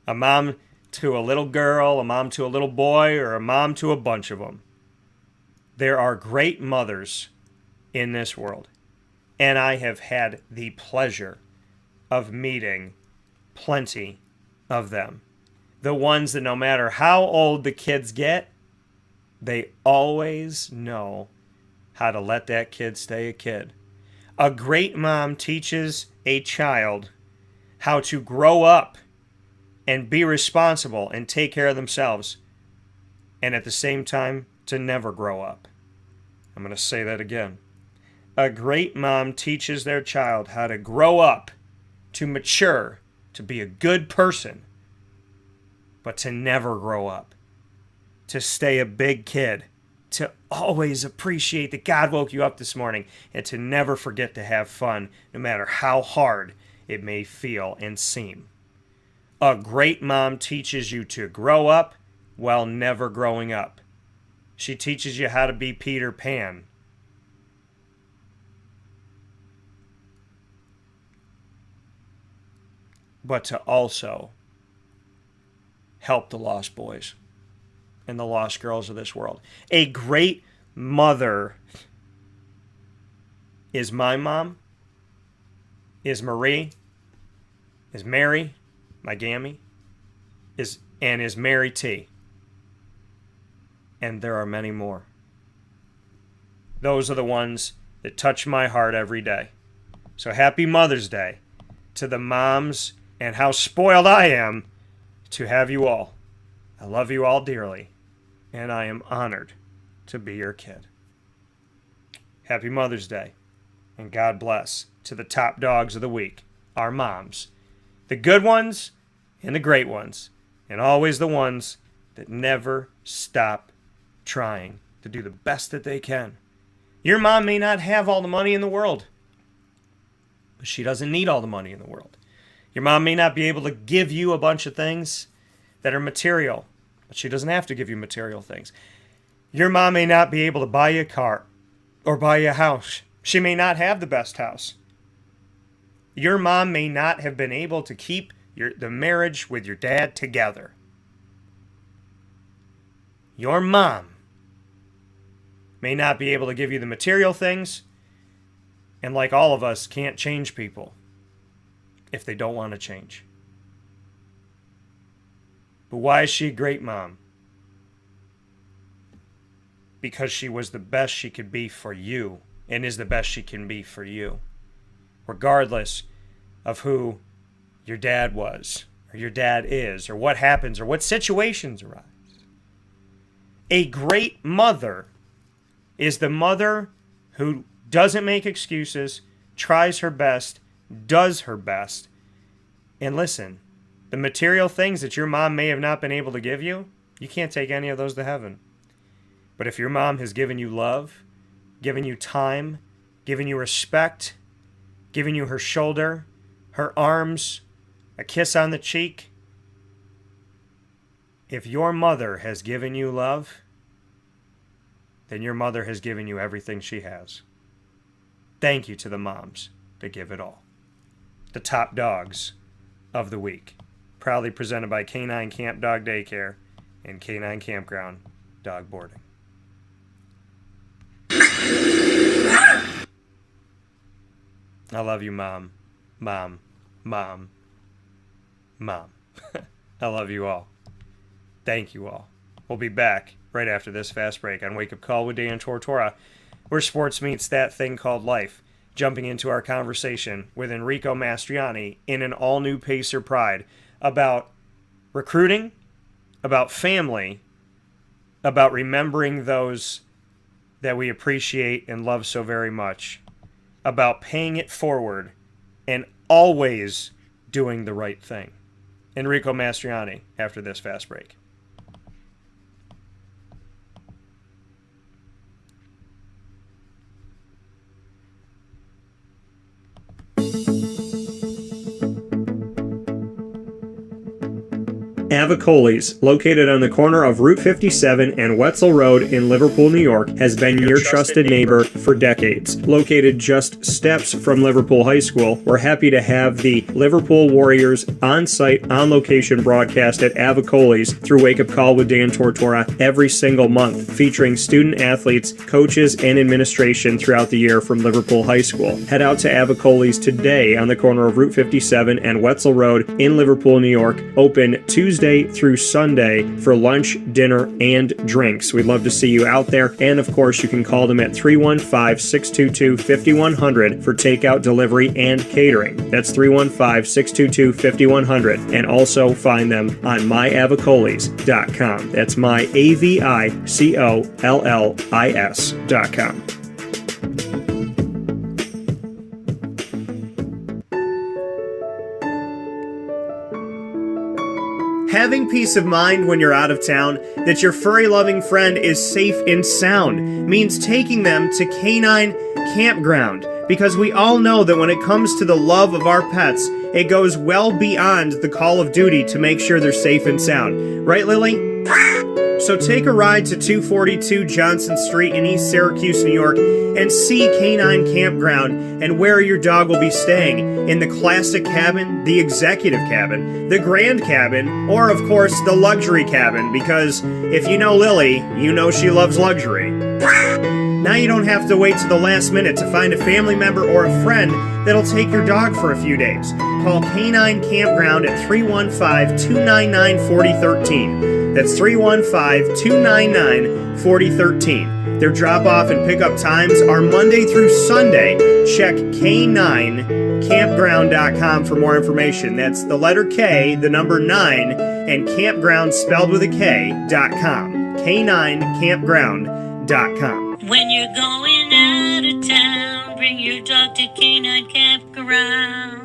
a mom to a little girl, a mom to a little boy, or a mom to a bunch of them. There are great mothers in this world, and I have had the pleasure of meeting plenty of them. The ones that no matter how old the kids get, they always know how to let that kid stay a kid. A great mom teaches a child how to grow up and be responsible and take care of themselves, and at the same time to never grow up. I'm going to say that again. A great mom teaches their child how to grow up, to mature, to be a good person, but to never grow up, to stay a big kid, to always appreciate that God woke you up this morning, and to never forget to have fun, no matter how hard it may feel and seem. A great mom teaches you to grow up while never growing up. She teaches you how to be Peter Pan. But to also help the lost boys and the lost girls of this world. A great mother is my mom, is Marie, is Mary, my Gammy, is Mary T. And there are many more. Those are the ones that touch my heart every day. So happy Mother's Day to the moms, and how spoiled I am to have you all. I love you all dearly, and I am honored to be your kid. Happy Mother's Day, and God bless to the top dogs of the week, our moms. The good ones and the great ones, and always the ones that never stop trying to do the best that they can. Your mom may not have all the money in the world, but she doesn't need all the money in the world. Your mom may not be able to give you a bunch of things that are material, but she doesn't have to give you material things. Your mom may not be able to buy you a car or buy you a house. She may not have the best house. Your mom may not have been able to keep the marriage with your dad together. Your mom may not be able to give you the material things, and like all of us, can't change people if they don't want to change. But why is she a great mom? Because she was the best she could be for you, and is the best she can be for you, regardless of who your dad was, or your dad is, or what happens, or what situations arise. A great mother is the mother who doesn't make excuses, tries her best, does her best. And listen, the material things that your mom may have not been able to give you, you can't take any of those to heaven. But if your mom has given you love, given you time, given you respect, given you her shoulder, her arms, a kiss on the cheek, if your mother has given you love, then your mother has given you everything she has. Thank you to the moms that give it all. The top dogs of the week. Proudly presented by K9 Camp Dog Daycare and K9 Kampground Dog Boarding. I love you, Mom. Mom. Mom. Mom. I love you all. Thank you all. We'll be back right after this fast break on Wake Up Call with Dan Tortora, where sports meets that thing called life. Jumping into our conversation with Enrico Mastroianni in an all-new Pacer Pride about recruiting, about family, about remembering those that we appreciate and love so very much, about paying it forward and always doing the right thing. Enrico Mastroianni after this fast break. Avicoli's, located on the corner of Route 57 and Wetzel Road in Liverpool, New York, has been your trusted neighbor for decades. Located just steps from Liverpool High School, we're happy to have the Liverpool Warriors on-site, on-location broadcast at Avicoli's through Wake Up Call with Dan Tortora every single month, featuring student athletes, coaches, and administration throughout the year from Liverpool High School. Head out to Avicoli's today on the corner of Route 57 and Wetzel Road in Liverpool, New York, open Tuesday through Sunday for lunch, dinner, and drinks. We'd love to see you out there. And of course, you can call them at 315-622-5100 for takeout, delivery, and catering. That's 315-622-5100. And also find them on myavicolis.com. That's myavicollis.com. Having peace of mind when you're out of town that your furry-loving friend is safe and sound means taking them to Canine Kampground, because we all know that when it comes to the love of our pets, it goes well beyond the call of duty to make sure they're safe and sound. Right, Lily? So take a ride to 242 Johnson Street in East Syracuse, New York, and see Canine Kampground and where your dog will be staying. In the classic cabin, the executive cabin, the grand cabin, or of course the luxury cabin, because if you know Lily, you know she loves luxury. Now you don't have to wait to the last minute to find a family member or a friend that'll take your dog for a few days. Call Canine Kampground at 315-299-4013. That's 315-299-4013. Their drop-off and pickup times are Monday through Sunday. Check K9Kampground.com for more information. That's the letter K, the number 9, and Kampground spelled with a K.com. K9Kampground.com. When you're going out of town, bring your dog to Canine Kampground.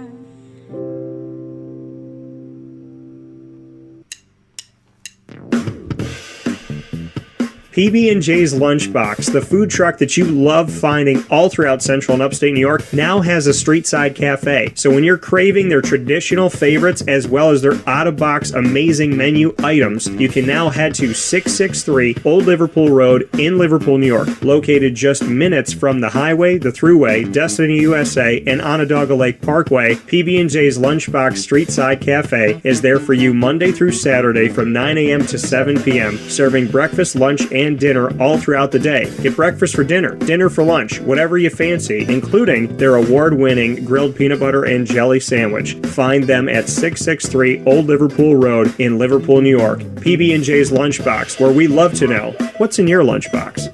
PB&J's Lunchbox, the food truck that you love finding all throughout central and upstate New York, now has a street-side cafe. So when you're craving their traditional favorites as well as their out-of-box amazing menu items, you can now head to 663 Old Liverpool Road in Liverpool, New York. Located just minutes from the highway, the Thruway, Destiny USA, and Onondaga Lake Parkway, PB&J's Lunchbox Street-Side Cafe is there for you Monday through Saturday from 9 a.m. to 7 p.m., serving breakfast, lunch, and dinner all throughout the day. Get breakfast for dinner, dinner for lunch, whatever you fancy, including their award-winning grilled peanut butter and jelly sandwich. Find them at 663 Old Liverpool Road in Liverpool, New York. PB&J's Lunchbox, where we love to know what's in your lunchbox.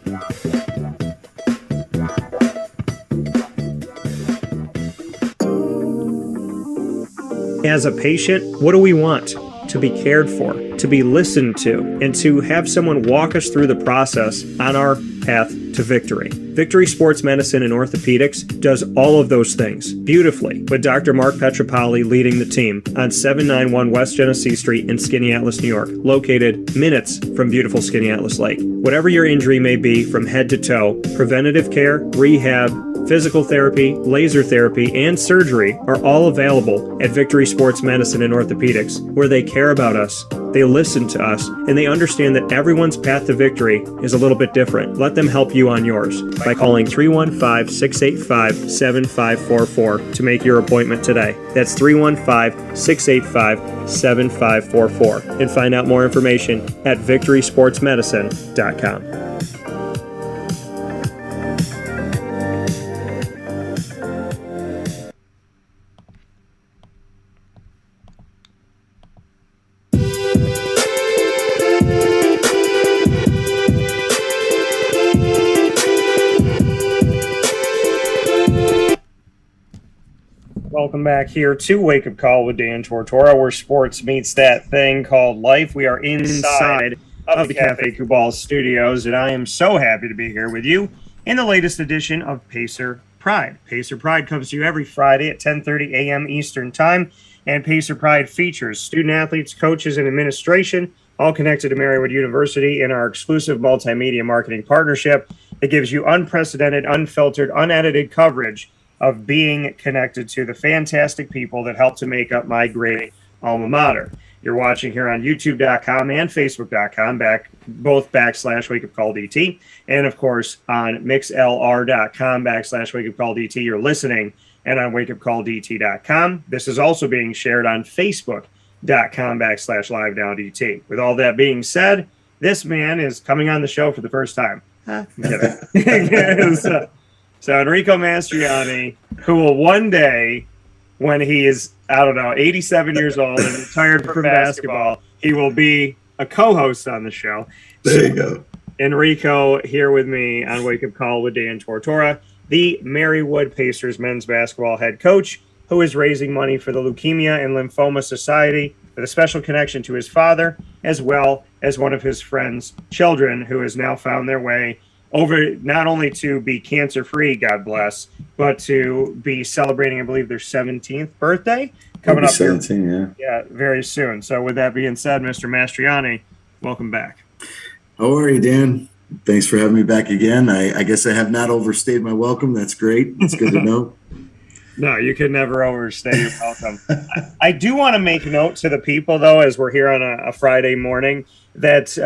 As a patient, what do we want? To be cared for, to be listened to, and to have someone walk us through the process on our path to victory. Victory Sports Medicine and Orthopedics does all of those things beautifully, with Dr. Mark Petropoli leading the team on 791 West Genesee Street in Skaneateles, New York, located minutes from beautiful Skaneateles Lake. Whatever your injury may be from head to toe, preventative care, rehab, physical therapy, laser therapy, and surgery are all available at Victory Sports Medicine and Orthopedics, where they care about us, they listen to us, and they understand that everyone's path to victory is a little bit different. Let them help you on yours by calling 315-685-7544 to make your appointment today. That's 315-685-7544. And find out more information at victorysportsmedicine.com. Welcome back here to Wake Up Call with Dan Tortora, where sports meets that thing called life. We are inside of the Cafe Kubal studios, and I am so happy to be here with you in the latest edition of Pacer Pride. Pacer Pride comes to you every Friday at 10:30 a.m. Eastern Time. And Pacer Pride features student athletes, coaches, and administration, all connected to Marywood University in our exclusive multimedia marketing partnership that gives you unprecedented, unfiltered, unedited coverage of being connected to the fantastic people that help to make up my great alma mater. You're watching here on youtube.com and facebook.com, both /Wake Up Call DT, and of course on mixlr.com /Wake Up Call DT. You're listening and on wakeupcalldt.com. This is also being shared on facebook.com /live now DT. With all that being said, this man is coming on the show for the first time. I'm kidding. So Enrico Mastroianni, who will one day, when he is, 87 years old and retired from basketball, he will be a co-host on the show. There you go. Enrico here with me on Wake Up Call with Dan Tortora, the Marywood Pacers men's basketball head coach, who is raising money for the Leukemia and Lymphoma Society with a special connection to his father, as well as one of his friend's children, who has now found their way over not only to be cancer-free, God bless, but to be celebrating, I believe, their 17th birthday coming up 17, here. Yeah, very soon. So with that being said, Mr. Mastroianni, welcome back. How are you, Dan? Thanks for having me back again. I guess I have not overstayed my welcome. That's great. It's good to know. No, you could never overstay your welcome. I do want to make note to the people, though, as we're here on a Friday morning, that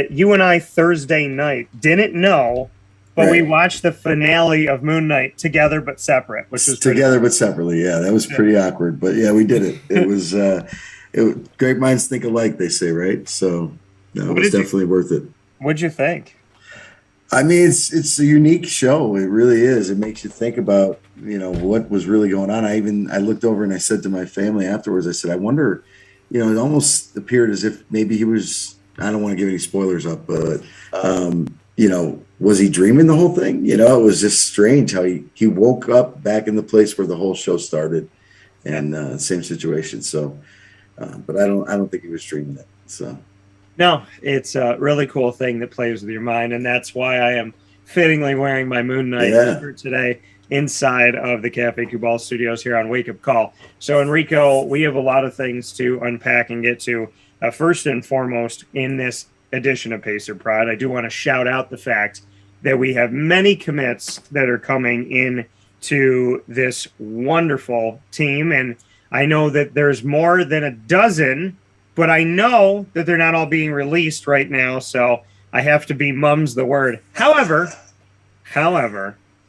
you and I Thursday night didn't know, but we watched the finale of Moon Knight together but separate, which was together but separately. Yeah, that was pretty awkward, but yeah, we did it. It was great minds think alike, they say, right? So no, it was definitely worth it. What'd you think? I mean, it's a unique show. It really is. It makes you think about, what was really going on. I looked over and I said to my family afterwards, I said, I wonder, it almost appeared as if maybe he was, I don't want to give any spoilers up, but, was he dreaming the whole thing? It was just strange how he woke up back in the place where the whole show started, and same situation. So, but I don't think he was dreaming it. So. No, it's a really cool thing that plays with your mind, and that's why I am fittingly wearing my Moon Knight shirt today inside of the Cafe Cubal studios here on Wake Up Call. So, Enrico, we have a lot of things to unpack and get to. First and foremost, in this edition of Pacer Pride, I do want to shout out the fact that we have many commits that are coming in to this wonderful team, and I know that there's more than a dozen, but I know that they're not all being released right now, so I have to be mum's the word. However,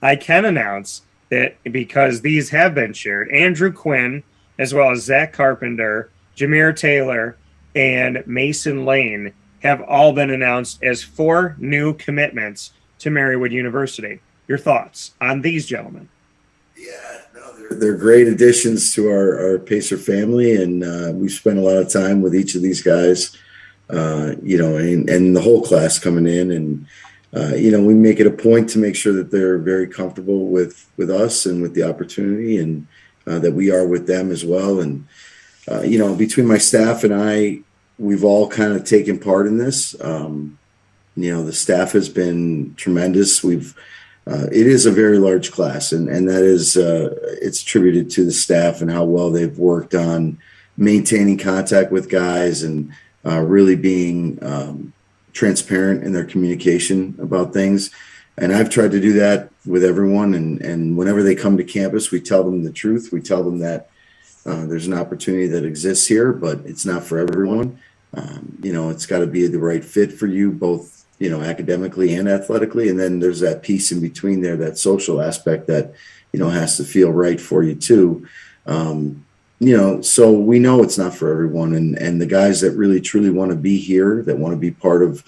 I can announce that because these have been shared, Andrew Quinn, as well as Zach Carpenter, Jameer Taylor, and Mason Lane have all been announced as 4 new commitments to Marywood University. Your thoughts on these gentlemen? Yeah, no, they're great additions to our Pacer family, and we've spent a lot of time with each of these guys, and the whole class coming in, and we make it a point to make sure that they're very comfortable with us and with the opportunity, and that we are with them as well. And between my staff and I, we've all kind of taken part in this. The staff has been tremendous. It is a very large class, and that is it's attributed to the staff and how well they've worked on maintaining contact with guys and really being transparent in their communication about things. And I've tried to do that with everyone. And whenever they come to campus, we tell them the truth. We tell them that there's an opportunity that exists here, but it's not for everyone. It's got to be the right fit for you, both academically and athletically. And then there's that piece in between there, that social aspect that, has to feel right for you too. So we know it's not for everyone. And the guys that really, truly want to be here, that want to be part of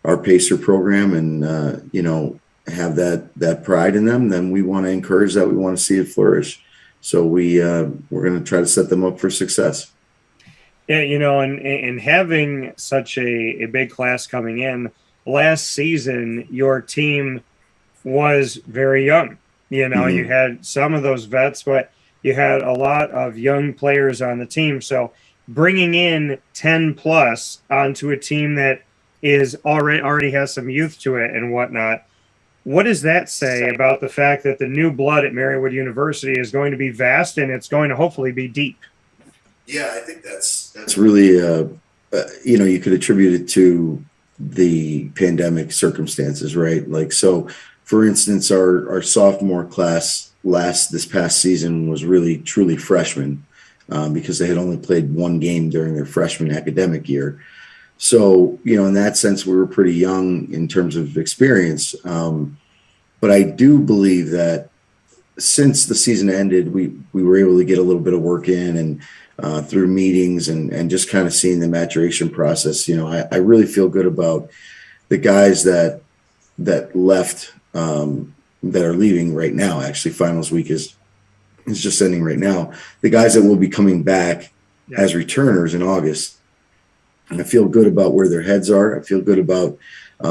our Pacer program and, have that pride in them, then we want to encourage that. We want to see it flourish. So we're going to try to set them up for success. Yeah, and having such a big class coming in, last season, your team was very young. You had some of those vets, but you had a lot of young players on the team. So bringing in 10 plus onto a team that is already has some youth to it and whatnot, what does that say about the fact that the new blood at Marywood University is going to be vast and it's going to hopefully be deep? Yeah, I think that's really, you could attribute it to the pandemic circumstances, right? Like, so for instance, our sophomore class this past season was really truly freshmen, because they had only played one game during their freshman academic year. So, in that sense, we were pretty young in terms of experience. But I do believe that since the season ended, we were able to get a little bit of work in, and through meetings and just kind of seeing the maturation process. I really feel good about the guys that left, that are leaving right now. Actually, finals week is just ending right now. The guys that will be coming back as returners in August. And I feel good about where their heads are. I feel good about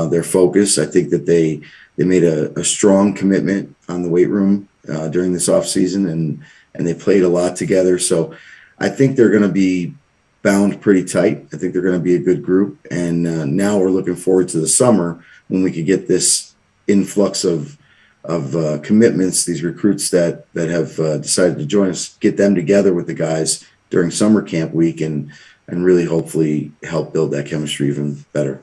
their focus. I think that they made a strong commitment on the weight room during this off season, and they played a lot together. So I think they're going to be bound pretty tight. I think they're going to be a good group. And now we're looking forward to the summer when we could get this influx of commitments, these recruits that have decided to join us, get them together with the guys during summer camp week, and really hopefully help build that chemistry even better.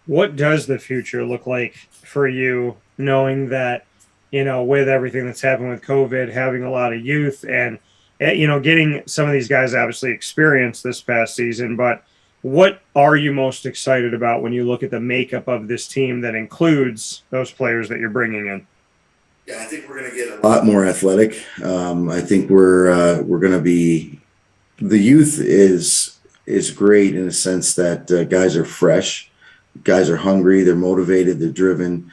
What does the future look like for you, knowing that, with everything that's happened with COVID, having a lot of youth, and, getting some of these guys obviously experienced this past season, but what are you most excited about when you look at the makeup of this team that includes those players that you're bringing in? Yeah, I think we're going to get a lot more athletic. I think we're going to be, the youth is great in the sense that guys are fresh, guys are hungry, they're motivated, they're driven.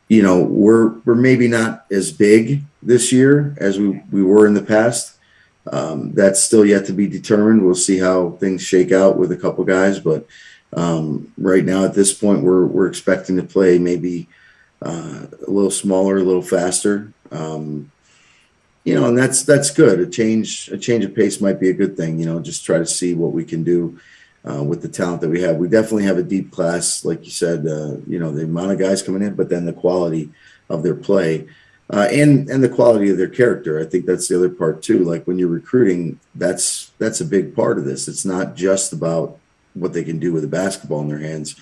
We're maybe not as big this year as we were in the past. That's still yet to be determined. We'll see how things shake out with a couple guys, but right now at this point, we're expecting to play maybe a little smaller, a little faster. And that's good. A change of pace might be a good thing. Just try to see what we can do with the talent that we have. We definitely have a deep class, like you said. The amount of guys coming in, but then the quality of their play. And the quality of their character. I think that's the other part too. Like when you're recruiting, that's a big part of this. It's not just about what they can do with a basketball in their hands.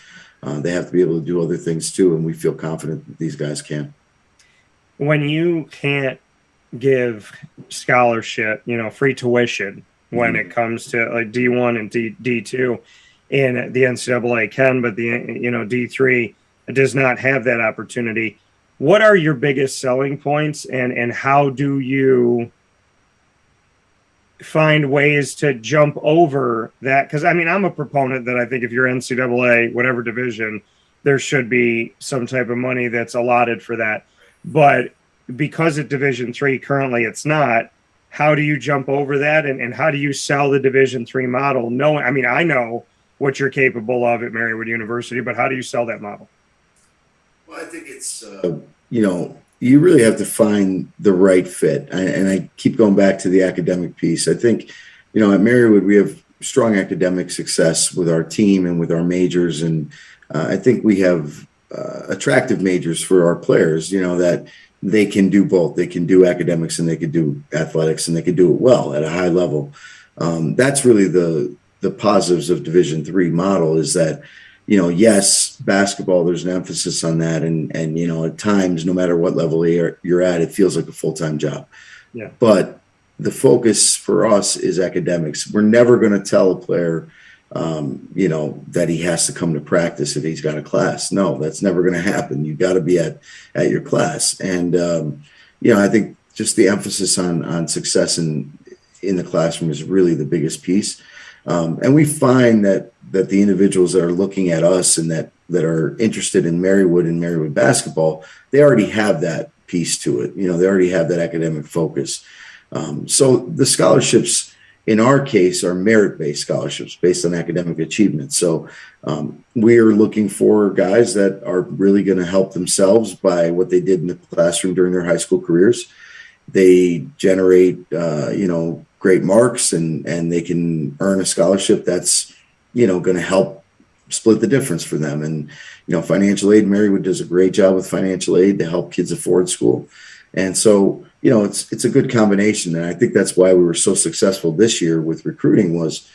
They have to be able to do other things too, and we feel confident that these guys can. When you can't give scholarship, free tuition when it comes to like D1 and D2, and the NCAA can, but the D3 does not have that opportunity. What are your biggest selling points, and how do you find ways to jump over that? Because, I'm a proponent that I think if you're NCAA, whatever division, there should be some type of money that's allotted for that. But because at Division III currently it's not, how do you jump over that, and how do you sell the Division III model? I know what you're capable of at Marywood University, but how do you sell that model? Well, I think it's, you really have to find the right fit. And I keep going back to the academic piece. I think, at Marywood, we have strong academic success with our team and with our majors. And I think we have attractive majors for our players, that they can do both. They can do academics and they can do athletics, and they can do it well at a high level. That's really the positives of Division III model, is that, yes, basketball, there's an emphasis on that. And at times, no matter what level you're at, it feels like a full-time job. Yeah. But the focus for us is academics. We're never going to tell a player, that he has to come to practice if he's got a class. No, that's never going to happen. You got to be at your class. And, I think just the emphasis on success in the classroom is really the biggest piece. And we find that the individuals that are looking at us and that are interested in Marywood and Marywood basketball, they already have that piece to it. They already have that academic focus. So the scholarships in our case are merit-based scholarships based on academic achievement. So we are looking for guys that are really going to help themselves by what they did in the classroom during their high school careers. They generate, great marks, and they can earn a scholarship that's, going to help split the difference for them. And, financial aid, Marywood does a great job with financial aid to help kids afford school. And so it's a good combination. And I think that's why we were so successful this year with recruiting was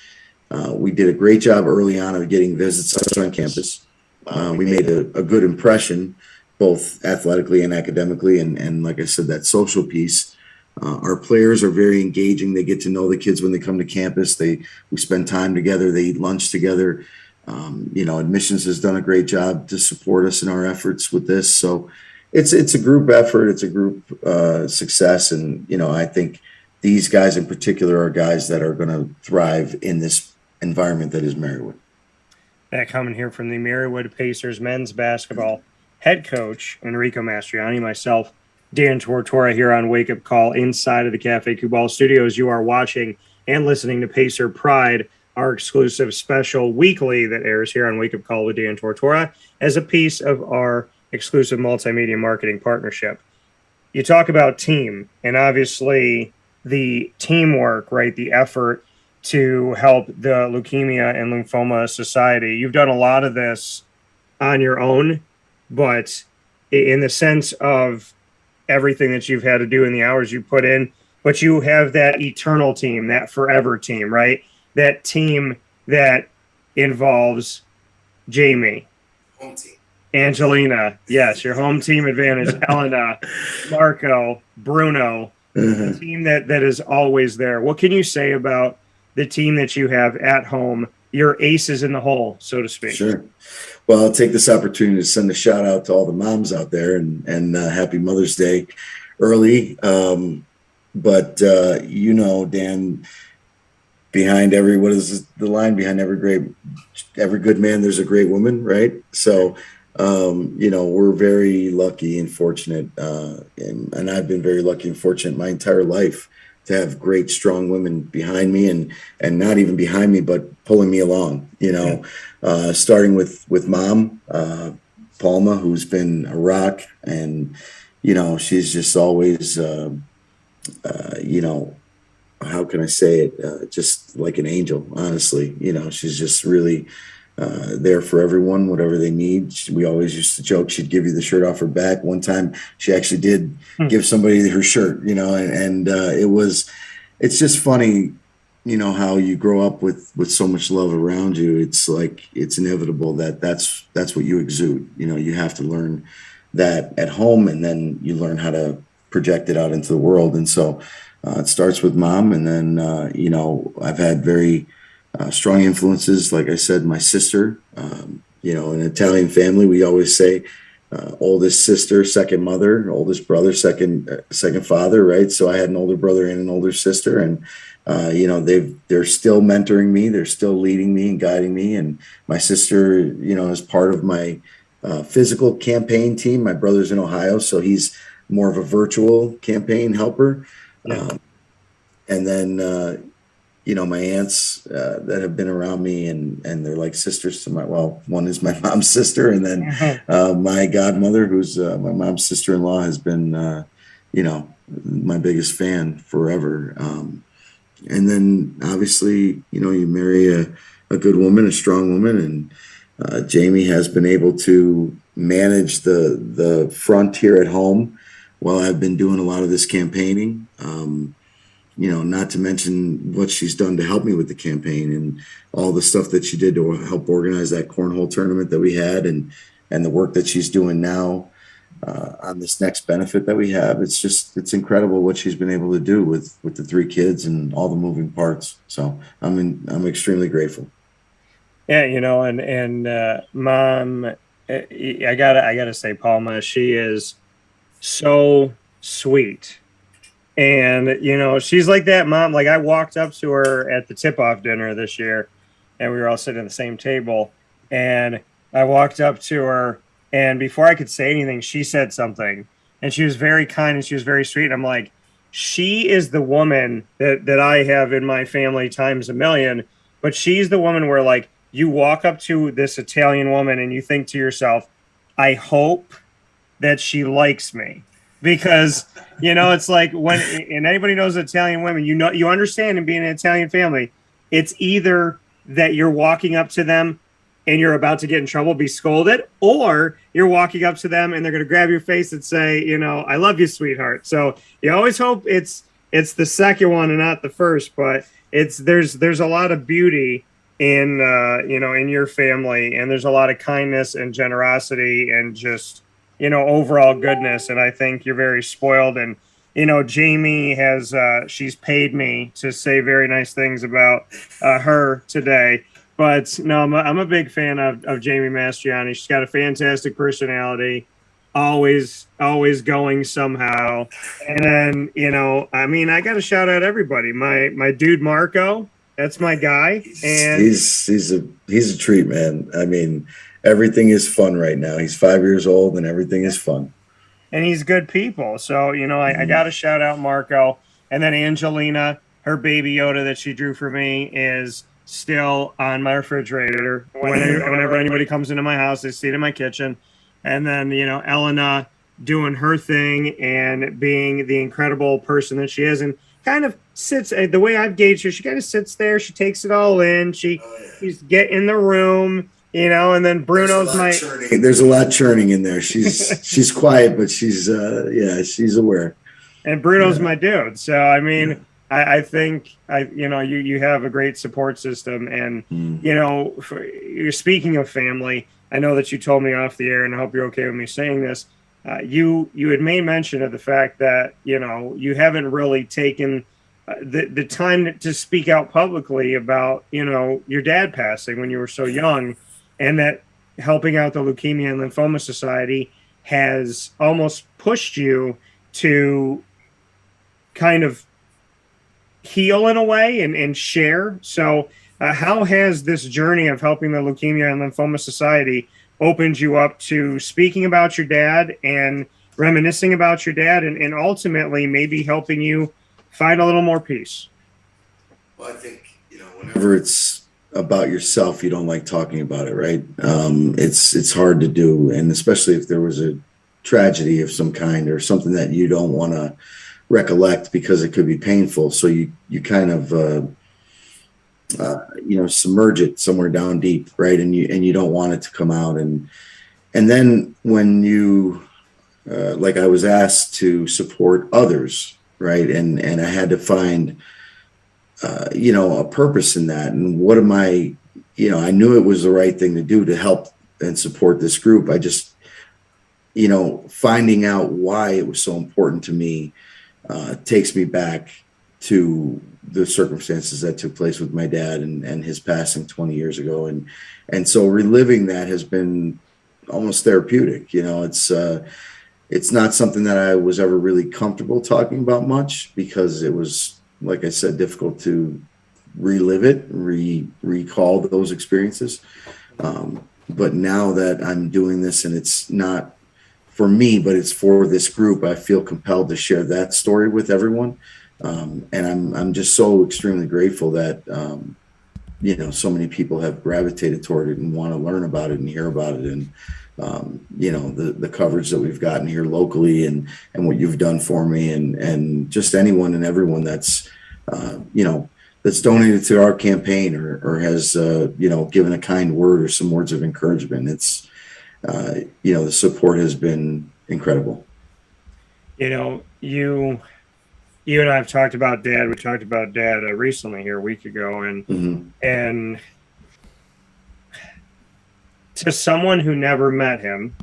we did a great job early on of getting visits on campus. We made a good impression, both athletically and academically. And like I said, that social piece, our players are very engaging. They get to know the kids when they come to campus. We spend time together. They eat lunch together. Admissions has done a great job to support us in our efforts with this. So it's a group effort. It's a group success. And, I think these guys in particular are guys that are going to thrive in this environment that is Marywood. That coming here from the Marywood Pacers men's basketball head coach, Enrico Mastroianni, myself, Dan Tortora here on Wake Up Call inside of the Cafe Cubal studios. You are watching and listening to Pacer Pride, our exclusive special weekly that airs here on Wake Up Call with Dan Tortora as a piece of our exclusive multimedia marketing partnership. You talk about team, and obviously the teamwork, right? The effort to help the Leukemia and Lymphoma Society. You've done a lot of this on your own, but in the sense of everything that you've had to do and the hours you put in, but you have that eternal team, that forever team, right? That team that involves Jamie, Home team. Angelina, yes, your home team advantage, Elena, Marco, Bruno, the team that is always there. What can you say about the team that you have at home, your aces in the hole, so to speak? Sure. Well, I'll take this opportunity to send a shout out to all the moms out there and happy Mother's Day early. Dan, behind what is the line? Behind every good man, there's a great woman, right? So, we're very lucky and fortunate, and I've been very lucky and fortunate my entire life to have great, strong women behind me and not even behind me, but pulling me along, starting with mom, Palma, who's been a rock, and, she's just always, how can I say it? Just like an angel, honestly. She's just really there for everyone, whatever they need. We always used to joke she'd give you the shirt off her back. One time she actually did give somebody her shirt, and it's just funny, how you grow up with so much love around you. It's like, it's inevitable that's what you exude. You have to learn that at home, and then you learn how to project it out into the world. And so it starts with mom. And then, I've had very strong influences. Like I said, my sister, an Italian family, we always say oldest sister, second mother, oldest brother, second father, right? So I had an older brother and an older sister, and they're still mentoring me. They're still leading me and guiding me. And my sister, is part of my physical campaign team. My brother's in Ohio, so he's more of a virtual campaign helper. Yeah. And then, my aunts that have been around me and they're like sisters to one is my mom's sister. And then my godmother, who's my mom's sister-in-law, has been, my biggest fan forever. And then obviously, you marry a good woman, a strong woman. And Jamie has been able to manage the front here at home while I've been doing a lot of this campaigning. Not to mention what she's done to help me with the campaign and all the stuff that she did to help organize that cornhole tournament that we had, and the work that she's doing now on this next benefit that we have. It's incredible what she's been able to do with the three kids and all the moving parts. So I'm extremely grateful. Yeah, and mom, I gotta say, Palma, she is so sweet. And, she's like that mom. Like, I walked up to her at the tip-off dinner this year, and we were all sitting at the same table. And I walked up to her, and before I could say anything, she said something. And she was very kind, and she was very sweet. And I'm like, she is the woman that I have in my family times a million. But she's the woman where, like, you walk up to this Italian woman, and you think to yourself, I hope that she likes me. Because, it's like and anybody knows Italian women, you understand in being an Italian family, it's either that you're walking up to them and you're about to get in trouble, be scolded, or you're walking up to them and they're going to grab your face and say, you know, I love you, sweetheart. So you always hope it's the second one and not the first, but there's a lot of beauty in, you know, in your family, and there's a lot of kindness and generosity and just, you know, overall goodness. And I think you're very spoiled. And, you know, Jamie has, she's paid me to say very nice things about her today. But no, I'm a big fan of Jamie Mastroianni. She's got a fantastic personality, always going somehow. And then, you know, I mean, I got to shout out everybody. My dude Marco, that's my guy, and he's a treat, man. I mean, everything is fun right now. He's 5 years old, and everything is fun. And he's good people. So, you know, I got to shout out Marco, and then Angelina, her baby Yoda that she drew for me is still on my refrigerator. Whenever anybody comes into my house, they see it in my kitchen. And then, you know, Elena doing her thing and being the incredible person that she is, and kind of sits, the way I've gauged her, she kind of sits there, she takes it all in, she's get in the room, you know. And then Bruno's there's a lot churning in there. She's quiet, but she's aware. And Bruno's my dude. So I mean, I think you know, you have a great support system. And you know, you're speaking of family, I know that you told me off the air, and I hope you're okay with me saying this. You had made mention of the fact that, you know, you haven't really taken the time to speak out publicly about, you know, your dad passing when you were so young, and that helping out the Leukemia and Lymphoma Society has almost pushed you to kind of heal in a way and share. So how has this journey of helping the Leukemia and Lymphoma Society opened you up to speaking about your dad and reminiscing about your dad, and ultimately maybe helping you find a little more peace? Well, I think, you know, whenever it's about yourself, you don't like talking about it, right? It's hard to do, and especially if there was a tragedy of some kind or something that you don't want to recollect because it could be painful. So you kind of you know, submerge it somewhere down deep, right? And you don't want it to come out. And then when you like, I was asked to support others, right? And I had to find you know, a purpose in that. And what am I, you know, I knew it was the right thing to do to help and support this group. I just, you know, finding out why it was so important to me takes me back to the circumstances that took place with my dad and his passing 20 years ago. And so reliving that has been almost therapeutic. You know, it's not something that I was ever really comfortable talking about much, because it was, like I said, difficult to relive it, recall those experiences. But now that I'm doing this, and it's not for me, but it's for this group, I feel compelled to share that story with everyone. And I'm just so extremely grateful that, you know, so many people have gravitated toward it and want to learn about it and hear about it. And, you know, the coverage that we've gotten here locally, and what you've done for me, and just anyone and everyone that's, you know, that's donated to our campaign or has, you know, given a kind word or some words of encouragement. It's, you know, the support has been incredible. You know, you and I have talked about Dad. We talked about Dad recently here a week ago, and and to someone who never met him,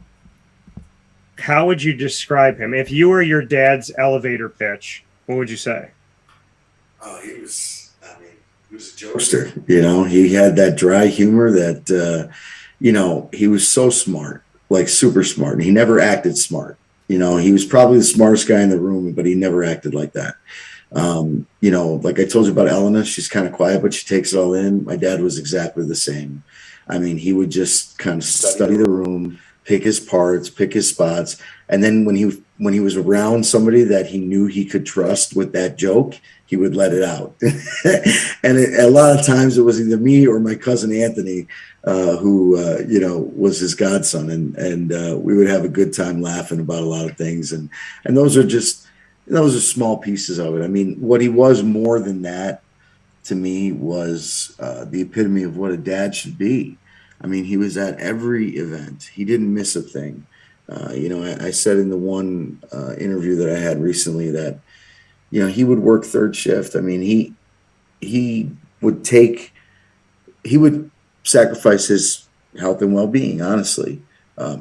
how would you describe him? If you were your dad's elevator pitch, what would you say? Oh, he was a jokester. You know, he had that dry humor that, you know, he was so smart, like super smart, and he never acted smart. You know, he was probably the smartest guy in the room, but he never acted like that. You know, like I told you about Elena, she's kind of quiet, but she takes it all in. My dad was exactly the same. I mean, he would just kind of study the room, pick his parts, pick his spots. And then when he was around somebody that he knew he could trust with that joke, he would let it out. And a lot of times it was either me or my cousin Anthony, who, you know, was his godson. And we would have a good time laughing about a lot of things. And those are small pieces of it. I mean, what he was more than that to me was the epitome of what a dad should be. I mean, he was at every event. He didn't miss a thing. I said in the one interview that I had recently that, he would work third shift. I mean, he would sacrifice his health and well-being, honestly,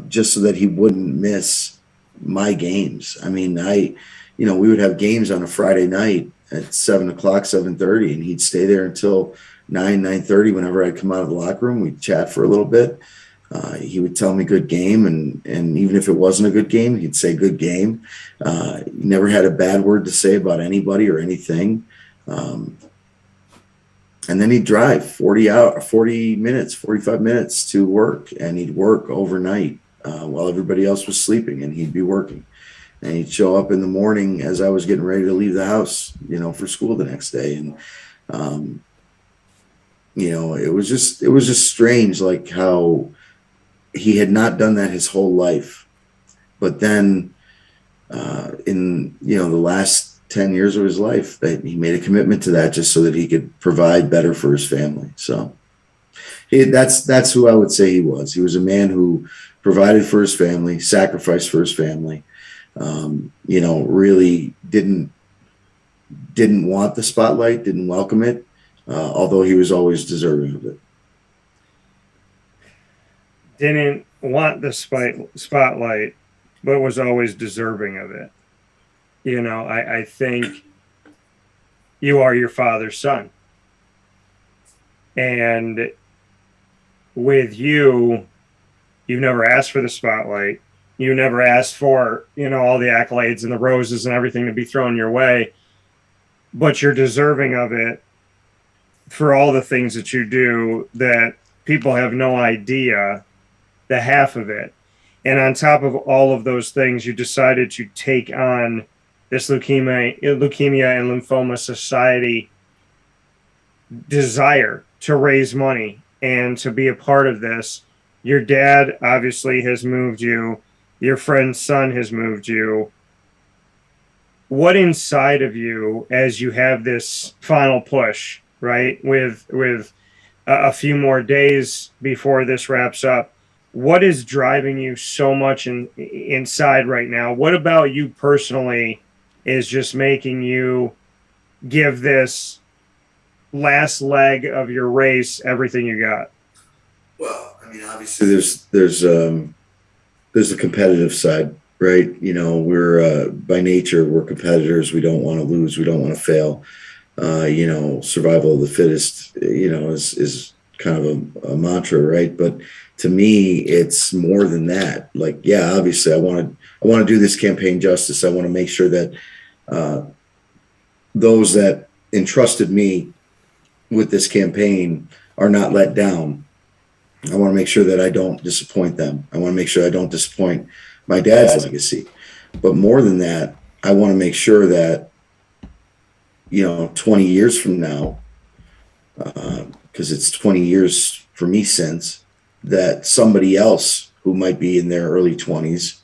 just so that he wouldn't miss my games. I mean, we would have games on a Friday night at 7:00, 7:30, and he'd stay there until 9:30. Whenever I'd come out of the locker room, we'd chat for a little bit. He would tell me good game, and even if it wasn't a good game, he'd say good game. He never had a bad word to say about anybody or anything. And then he'd drive 45 minutes to work, and he'd work overnight while everybody else was sleeping, and he'd be working. And he'd show up in the morning as I was getting ready to leave the house, for school the next day. And, it was just strange, like how he had not done that his whole life. But then in, the last 10 years of his life, that he made a commitment to that just so that he could provide better for his family. So that's who I would say he was. He was a man who provided for his family, sacrificed for his family, really didn't want the spotlight, didn't welcome it, although he was always deserving of it. Didn't want the spotlight, but was always deserving of it. I think you are your father's son. And with you've never asked for the spotlight. You never asked for, all the accolades and the roses and everything to be thrown your way. But you're deserving of it for all the things that you do that people have no idea the half of it. And on top of all of those things, you decided to take on this Leukemia and Lymphoma Society desire to raise money and to be a part of this. Your dad obviously has moved you. Your friend's son has moved you. What inside of you, as you have this final push, right, with a few more days before this wraps up, what is driving you so much inside right now? What about you personally is just making you give this last leg of your race everything you got? Well, I mean, obviously there's a competitive side, right? We're by nature, we're competitors. We don't want to lose. We don't want to fail. Survival of the fittest, is kind of a mantra, right? But to me, it's more than that. Like, yeah, obviously I want to do this campaign justice. I want to make sure that those that entrusted me with this campaign are not let down. I want to make sure that I don't disappoint them. I want to make sure I don't disappoint my dad's legacy. But more than that, I want to make sure that, 20 years from now, because it's 20 years for me since, that somebody else who might be in their early 20s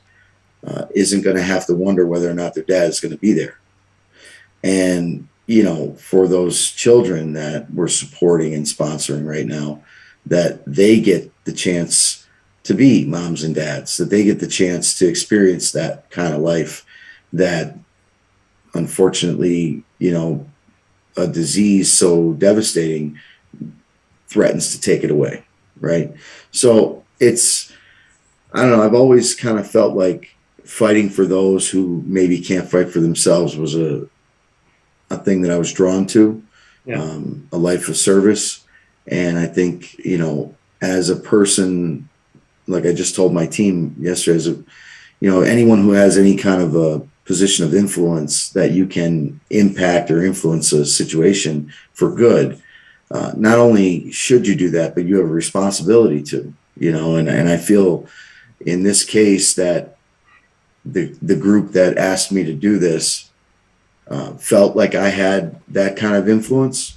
isn't going to have to wonder whether or not their dad is going to be there. And, for those children that we're supporting and sponsoring right now, that they get the chance to be moms and dads, that they get the chance to experience that kind of life that unfortunately, a disease so devastating threatens to take it away. Right. So I don't know, I've always kind of felt like fighting for those who maybe can't fight for themselves was a thing that I was drawn to, a life of service. And I think, as a person, like I just told my team yesterday, anyone who has any kind of a position of influence that you can impact or influence a situation for good, not only should you do that, but you have a responsibility to, and I feel in this case that the group that asked me to do this felt like I had that kind of influence.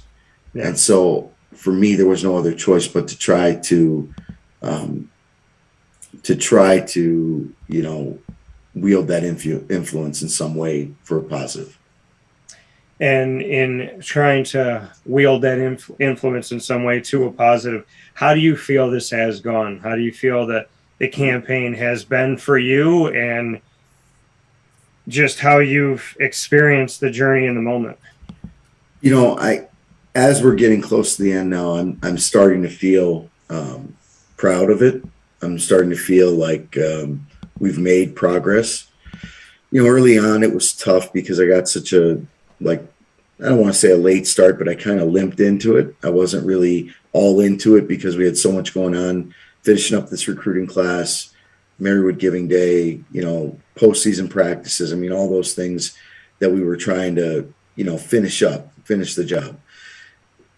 Yeah. And so for me, there was no other choice but to try to wield that influence in some way for a positive. and in trying to wield that influence in some way to a positive. How do you feel this has gone? How do you feel that the campaign has been for you, and just how you've experienced the journey in the moment? You know, as we're getting close to the end now, I'm starting to feel proud of it. I'm starting to feel like we've made progress. You know, early on it was tough because I got such a, like, I don't want to say a late start, but I kind of limped into it. I wasn't really all into it because we had so much going on, finishing up this recruiting class, Marywood Giving Day, you know, postseason practices. I mean, all those things that we were trying to, you know, finish the job.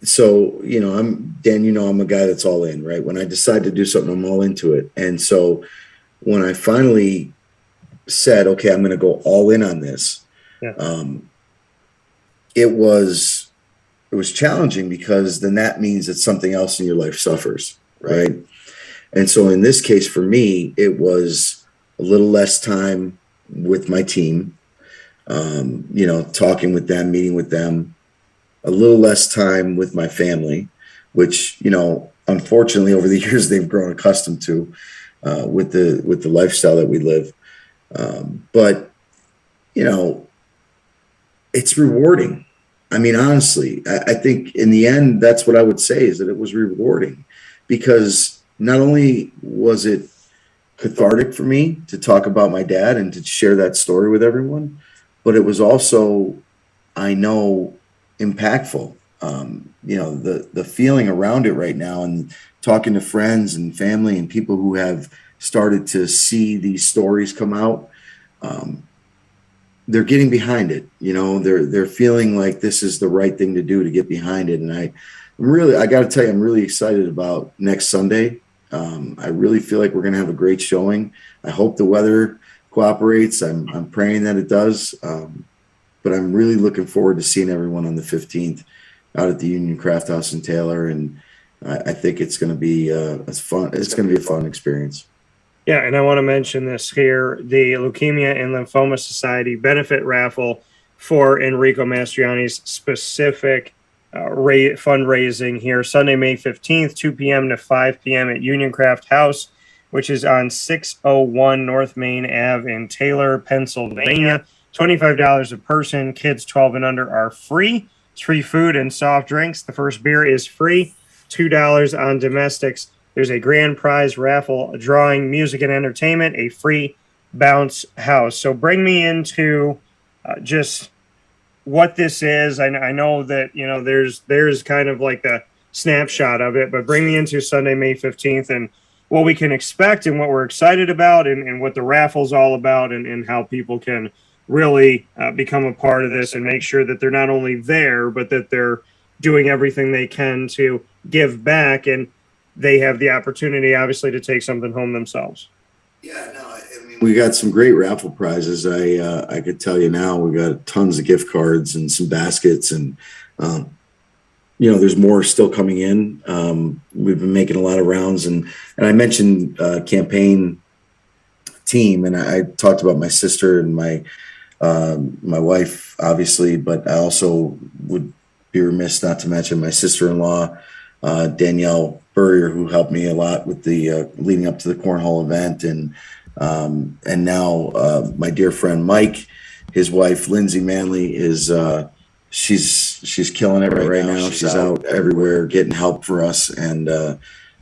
So, you know, Dan, you know, I'm a guy that's all in, right? When I decide to do something, I'm all into it. And so when I finally said, okay, I'm going to go all in on this, it was challenging, because then that means that something else in your life suffers, right? And so in this case, for me, it was a little less time with my team, you know, talking with them, meeting with them, a little less time with my family, which, you know, unfortunately over the years they've grown accustomed to with the lifestyle that we live. But, you know, it's rewarding. I mean, honestly, I think in the end, that's what I would say, is that it was rewarding, because not only was it cathartic for me to talk about my dad and to share that story with everyone, but it was also, I know, impactful. You know, the feeling around it right now, and talking to friends and family and people who have started to see these stories come out, they're getting behind it. You know, they're feeling like this is the right thing to do, to get behind it. And I got to tell you, I'm really excited about next Sunday. I really feel like we're going to have a great showing. I hope the weather cooperates. I'm praying that it does. But I'm really looking forward to seeing everyone on the 15th out at the Union Craft House in Taylor. And I think it's going to be it's fun. It's going to be a fun experience. Yeah, and I want to mention this here. The Leukemia and Lymphoma Society benefit raffle for Enrico Mastroianni's specific fundraising here, Sunday, May 15th, 2 p.m. to 5 p.m. at Union Craft House, which is on 601 North Main Ave in Taylor, Pennsylvania. $25 a person. Kids 12 and under are free. It's free food and soft drinks. The first beer is free. $2 on domestics. There's a grand prize raffle, a drawing, music and entertainment, a free bounce house. So bring me into just what this is. I know that, you know, there's kind of like a snapshot of it, but bring me into Sunday, May 15th, and what we can expect and what we're excited about, and what the raffle's all about, and how people can really become a part of this and make sure that they're not only there, but that they're doing everything they can to give back, and they have the opportunity, obviously, to take something home themselves. Yeah, no, I mean, we got some great raffle prizes. I could tell you now, we got tons of gift cards and some baskets, and you know, there's more still coming in. We've been making a lot of rounds, and I mentioned campaign team, and I talked about my sister and my wife, obviously, but I also would be remiss not to mention my sister-in-law, Danielle Burrier, who helped me a lot with the leading up to the cornhole event, and now my dear friend Mike, his wife Lindsay Manley is she's killing it right now. She's out everywhere getting help for us, and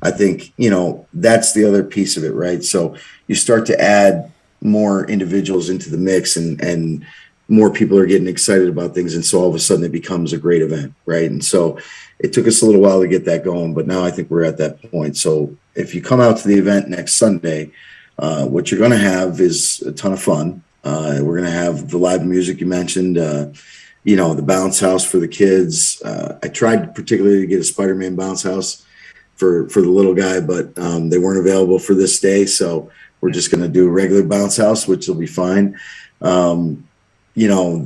I think, you know, that's the other piece of it, right? So you start to add more individuals into the mix, and more people are getting excited about things, and so all of a sudden it becomes a great event, right? And so it took us a little while to get that going, but now I think we're at that point. So if you come out to the event next Sunday, what you're going to have is a ton of fun. We're going to have the live music you mentioned, you know, the bounce house for the kids. I tried particularly to get a Spider-Man bounce house for the little guy, but they weren't available for this day. So we're just going to do a regular bounce house, which will be fine. You know,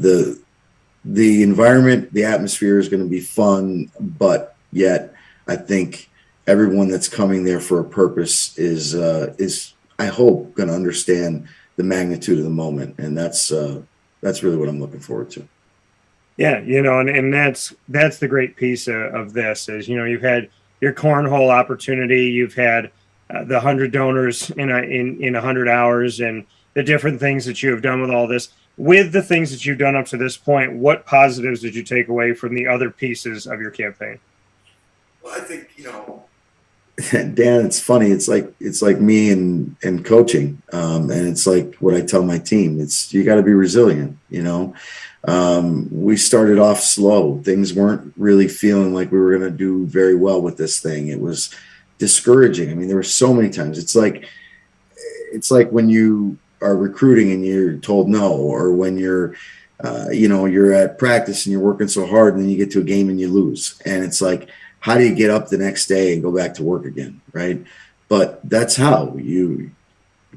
the environment, the atmosphere is going to be fun, but yet I think everyone that's coming there for a purpose is I hope going to understand the magnitude of the moment, and that's really what I'm looking forward to. Yeah, and that's the great piece of this is, you've had your cornhole opportunity, you've had the 100 donors in 100 hours, and the different things that you have done with all this. With the things that you've done up to this point, what positives did you take away from the other pieces of your campaign? Well, I think, Dan, it's funny. It's like me and coaching. And it's like what I tell my team, you got to be resilient. We started off slow. Things weren't really feeling like we were going to do very well with this thing. It was discouraging. I mean, there were so many times. It's like when you are recruiting and you're told no, or when you're at practice and you're working so hard and then you get to a game and you lose. And it's like, how do you get up the next day and go back to work again? Right. But that's how you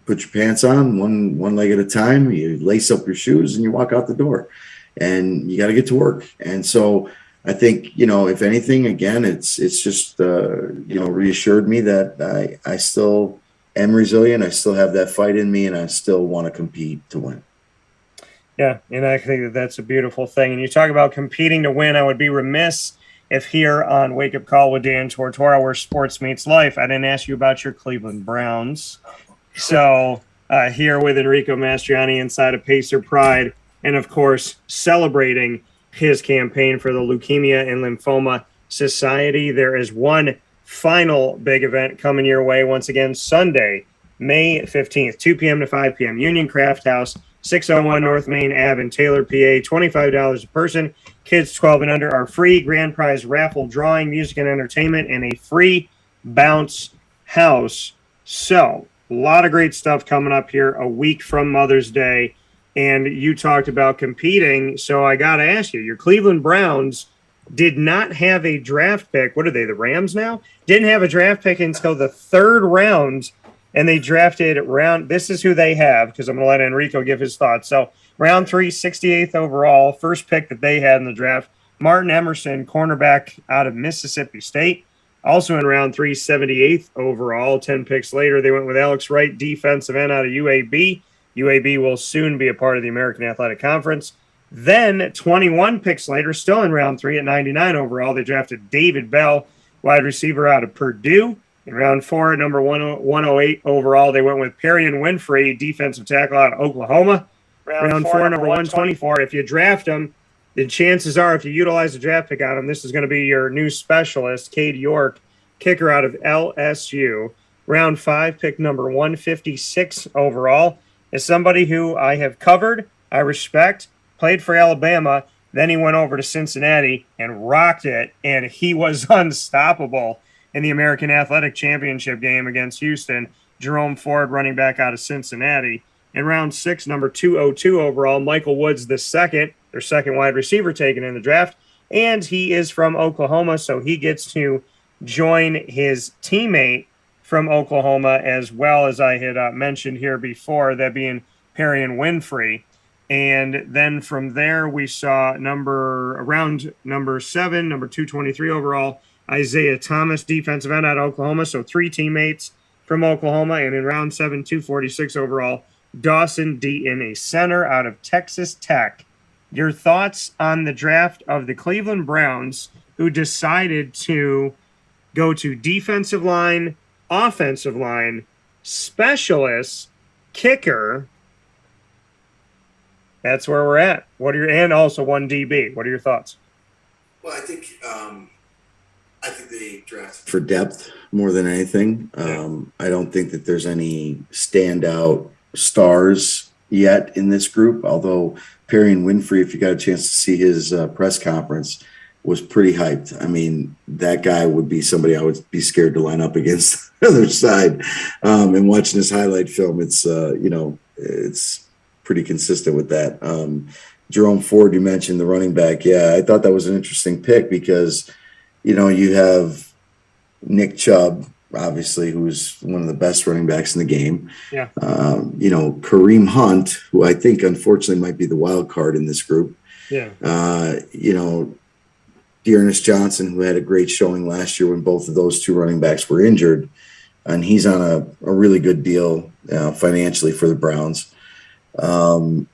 put your pants on one leg at a time, you lace up your shoes and you walk out the door, and you got to get to work. And so I think, if anything, again, it's just, reassured me that I still am resilient. I still have that fight in me, and I still want to compete to win. Yeah. And I think that's a beautiful thing. And you talk about competing to win. I would be remiss if here on Wake Up Call with Dan Tortora, where sports meets life, I didn't ask you about your Cleveland Browns. So here with Enrico Mastroianni inside of Pacer Pride, and of course celebrating his campaign for the Leukemia and Lymphoma Society. There is one final big event coming your way once again, Sunday, May 15th, 2 p.m. to 5 p.m. Union Craft House, 601 North Main Ave in Taylor, PA, $25 a person. Kids 12 and under are free. Grand prize raffle drawing, music and entertainment, and a free bounce house. So a lot of great stuff coming up here a week from Mother's Day. And you talked about competing. So I got to ask you, your Cleveland Browns did not have a draft pick. What are they, the Rams now? Didn't have a draft pick until the third round. And they drafted this is who they have, because I'm going to let Enrico give his thoughts. So round 3, 68th overall, first pick that they had in the draft, Martin Emerson, cornerback out of Mississippi State. Also in round 3, 78th overall, 10 picks later, they went with Alex Wright, defensive end out of UAB. UAB will soon be a part of the American Athletic Conference. Then 21 picks later, still in round 3 at 99 overall, they drafted David Bell, wide receiver out of Purdue. In round 4, at number 108 overall, they went with Perrion Winfrey, defensive tackle out of Oklahoma. Round 4, number 124. If you draft him, the chances are, if you utilize a draft pick on him, this is going to be your new specialist, Cade York, kicker out of LSU. Round 5, pick number 156 overall, is somebody who I have covered, I respect, played for Alabama. Then he went over to Cincinnati and rocked it, and he was unstoppable in the American Athletic Championship game against Houston. Jerome Ford, running back out of Cincinnati. In round 6, number 202 overall, Michael Woods II, their second wide receiver taken in the draft, and he is from Oklahoma, so he gets to join his teammate from Oklahoma, as well as I had mentioned here before, that being Perrion Winfrey. And then from there, we saw around number 7, number 223 overall, Isaiah Thomas, defensive end out of Oklahoma, so 3 teammates from Oklahoma. And in round 7, 246 overall, Dawson Deaton, a center out of Texas Tech. Your thoughts on the draft of the Cleveland Browns, who decided to go to defensive line, offensive line, specialists, kicker. That's where we're at. And also one DB. What are your thoughts? Well, I think they drafted for depth more than anything. I don't think that there's any standout stars yet in this group, although Perrion Winfrey, if you got a chance to see his press conference, was pretty hyped. I mean, that guy would be somebody I would be scared to line up against the other side. And watching his highlight film, it's pretty consistent with that. Jerome Ford, you mentioned the running back. Yeah, I thought that was an interesting pick because, you have Nick Chubb, obviously, who's one of the best running backs in the game. Yeah. Kareem Hunt, who I think unfortunately might be the wild card in this group. Yeah. Dearness Johnson, who had a great showing last year when both of those 2 running backs were injured, and he's on a really good deal financially for the Browns. And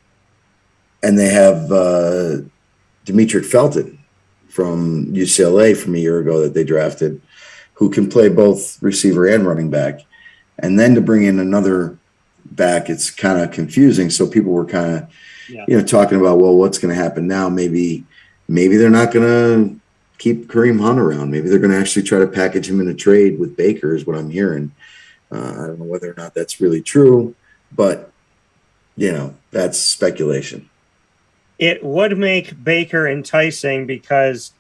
they have Demetric Felton from UCLA from a year ago that they drafted, who can play both receiver and running back. And then to bring in another back, it's kind of confusing. So people were kind of, talking about, well, what's going to happen now? Maybe they're not going to keep Kareem Hunt around. Maybe they're going to actually try to package him in a trade with Baker is what I'm hearing. I don't know whether or not that's really true, but that's speculation. It would make Baker enticing because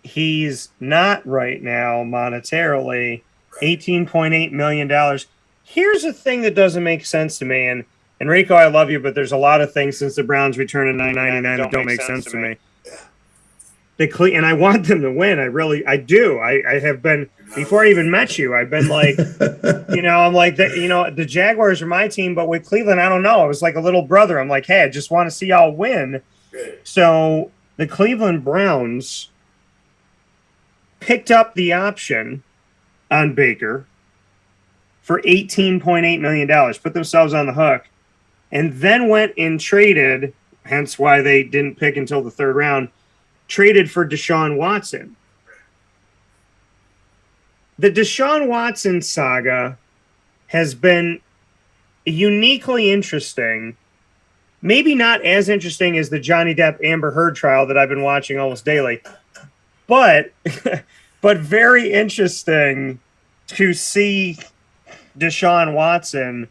he's not right now monetarily $18.8 million. Here's the thing that doesn't make sense to me. And Enrico, I love you, but there's a lot of things since the Browns returned in 999 that don't make sense to me. And I want them to win. I do. I have been, before I even met you, I've been like, I'm like, the Jaguars are my team, but with Cleveland, I don't know. I was like a little brother. I'm like, hey, I just want to see y'all win. So the Cleveland Browns picked up the option on Baker for $18.8 million, put themselves on the hook, and then went and traded, hence why they didn't pick until the third round, traded for Deshaun Watson. The Deshaun Watson saga has been uniquely interesting, maybe not as interesting as the Johnny Depp Amber Heard trial that I've been watching almost daily, but very interesting to see Deshaun Watson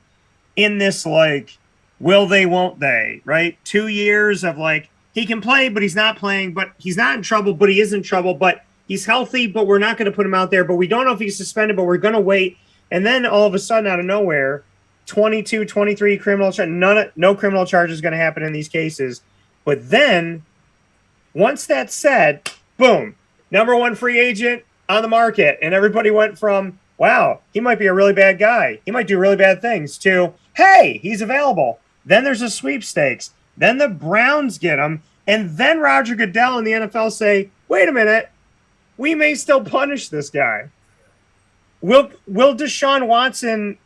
in this, like, will they, won't they, right? 2 years of, like, he can play, but he's not playing, but he's not in trouble, but he is in trouble, but he's healthy, but we're not going to put him out there, but we don't know if he's suspended, but we're going to wait. And then all of a sudden, out of nowhere, 22, 23 criminal charges, no criminal charge is going to happen in these cases. But then, once that's said, boom, number one free agent on the market. And everybody went from, wow, he might be a really bad guy, he might do really bad things, to, hey, he's available. Then there's a sweepstakes. Then the Browns get him. And then Roger Goodell and the NFL say, wait a minute, we may still punish this guy. Will Deshaun Watson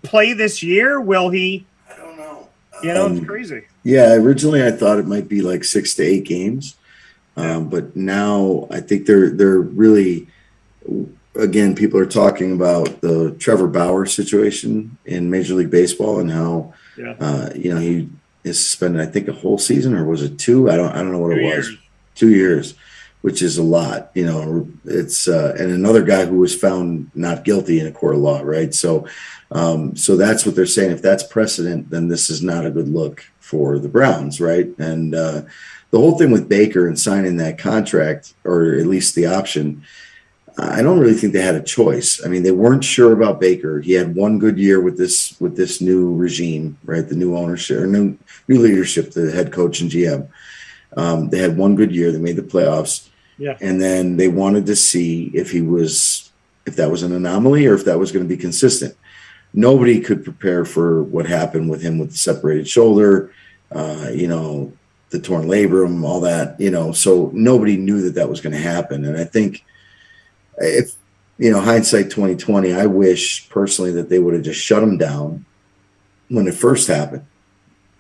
play this year? Will he? I don't know. It's crazy. Yeah, originally I thought it might be like 6 to 8 games. But now I think they're really, again, people are talking about the Trevor Bauer situation in Major League Baseball and how, he is suspended, I think, a whole season, or was it 2? I don't know what it was. 2 years, which is a lot. It's and another guy who was found not guilty in a court of law, right? So that's what they're saying. If that's precedent, then this is not a good look for the Browns, right? And the whole thing with Baker and signing that contract, or at least the option, I don't really think they had a choice. I mean, they weren't sure about Baker. He had one good year with this new regime, right? The new ownership, or new leadership, the head coach and GM. They had one good year. They made the playoffs. Yeah. And then they wanted to see if that was an anomaly or if that was going to be consistent. Nobody could prepare for what happened with him with the separated shoulder, the torn labrum, all that, so nobody knew that was going to happen. And I think if, hindsight 2020, I wish personally that they would have just shut him down when it first happened.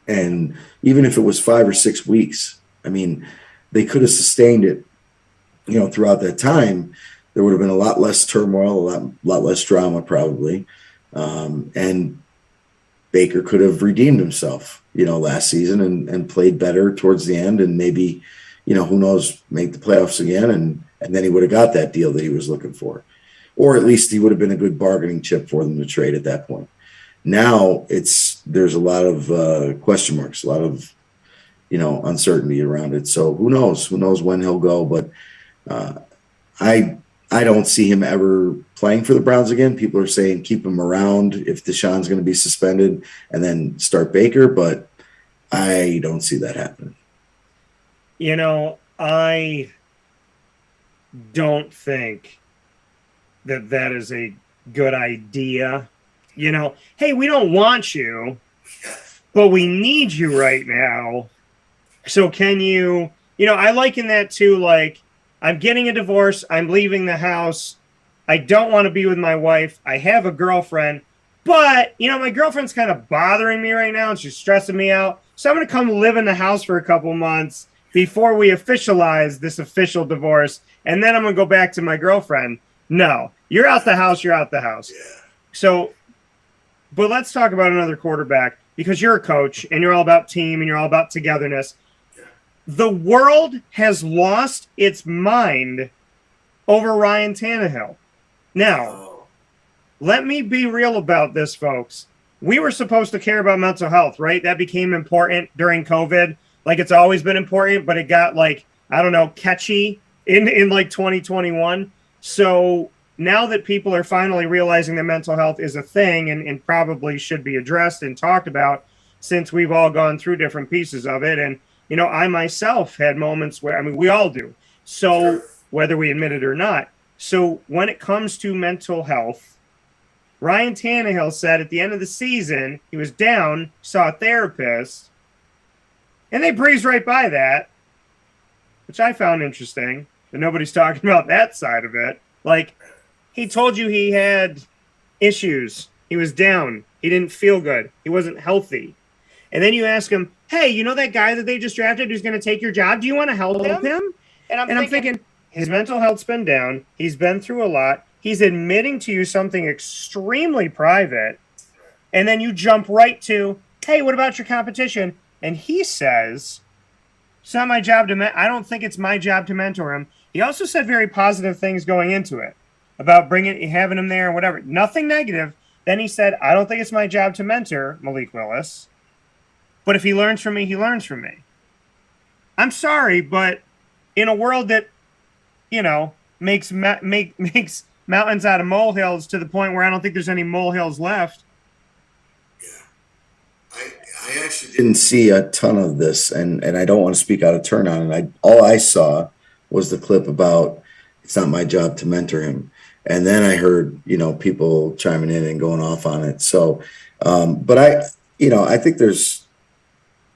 And even if it was 5 or 6 weeks, I mean, they could have sustained it, throughout that time. There would have been a lot less turmoil, a lot less drama probably. And Baker could have redeemed himself, last season and played better towards the end, and maybe, who knows, make the playoffs again. And then he would have got that deal that he was looking for, or at least he would have been a good bargaining chip for them to trade at that point. Now there's a lot of question marks, a lot of, uncertainty around it. So who knows when he'll go, but I don't see him ever playing for the Browns again. People are saying keep him around if Deshaun's going to be suspended and then start Baker, but I don't see that happening. I don't think that is a good idea. Hey, we don't want you, but we need you right now. So can you, I liken that to, like, I'm getting a divorce. I'm leaving the house. I don't want to be with my wife. I have a girlfriend, but, my girlfriend's kind of bothering me right now, and she's stressing me out. So I'm going to come live in the house for a couple months, before we officialize this official divorce, and then I'm going to go back to my girlfriend. No, you're out the house. You're out the house. Yeah. So, but let's talk about another quarterback, because you're a coach and you're all about team and you're all about togetherness. The world has lost its mind over Ryan Tannehill. Now, let me be real about this, folks. We were supposed to care about mental health, right? That became important during COVID. Like, it's always been important, but it got, like, I don't know, catchy in like 2021. So now that people are finally realizing that mental health is a thing and probably should be addressed and talked about, since we've all gone through different pieces of it. And, you know, I myself had moments where, I mean, we all do. So whether we admit it or not. So when it comes to mental health, Ryan Tannehill said at the end of the season, he was down, saw a therapist, and they breezed right by that, which I found interesting, but nobody's talking about that side of it. Like, he told you he had issues. He was down. He didn't feel good. He wasn't healthy. And then you ask him, hey, you know that guy that they just drafted who's going to take your job? Do you want to help him? And I'm thinking, his mental health's been down. He's been through a lot. He's admitting to you something extremely private. And then you jump right to, hey, what about your competition? And he says, it's not my job to I don't think it's my job to mentor him. He also said very positive things going into it about having him there and whatever. Nothing negative. Then he said, I don't think it's my job to mentor Malik Willis. But if he learns from me, he learns from me. I'm sorry, but in a world that, you know, makes mountains out of molehills to the point where I don't think there's any molehills left. Yeah. I actually didn't see a ton of this, and I don't want to speak out of turn on it. All I saw was the clip about it's not my job to mentor him. And then I heard, you know, people chiming in and going off on it. So, but I think there's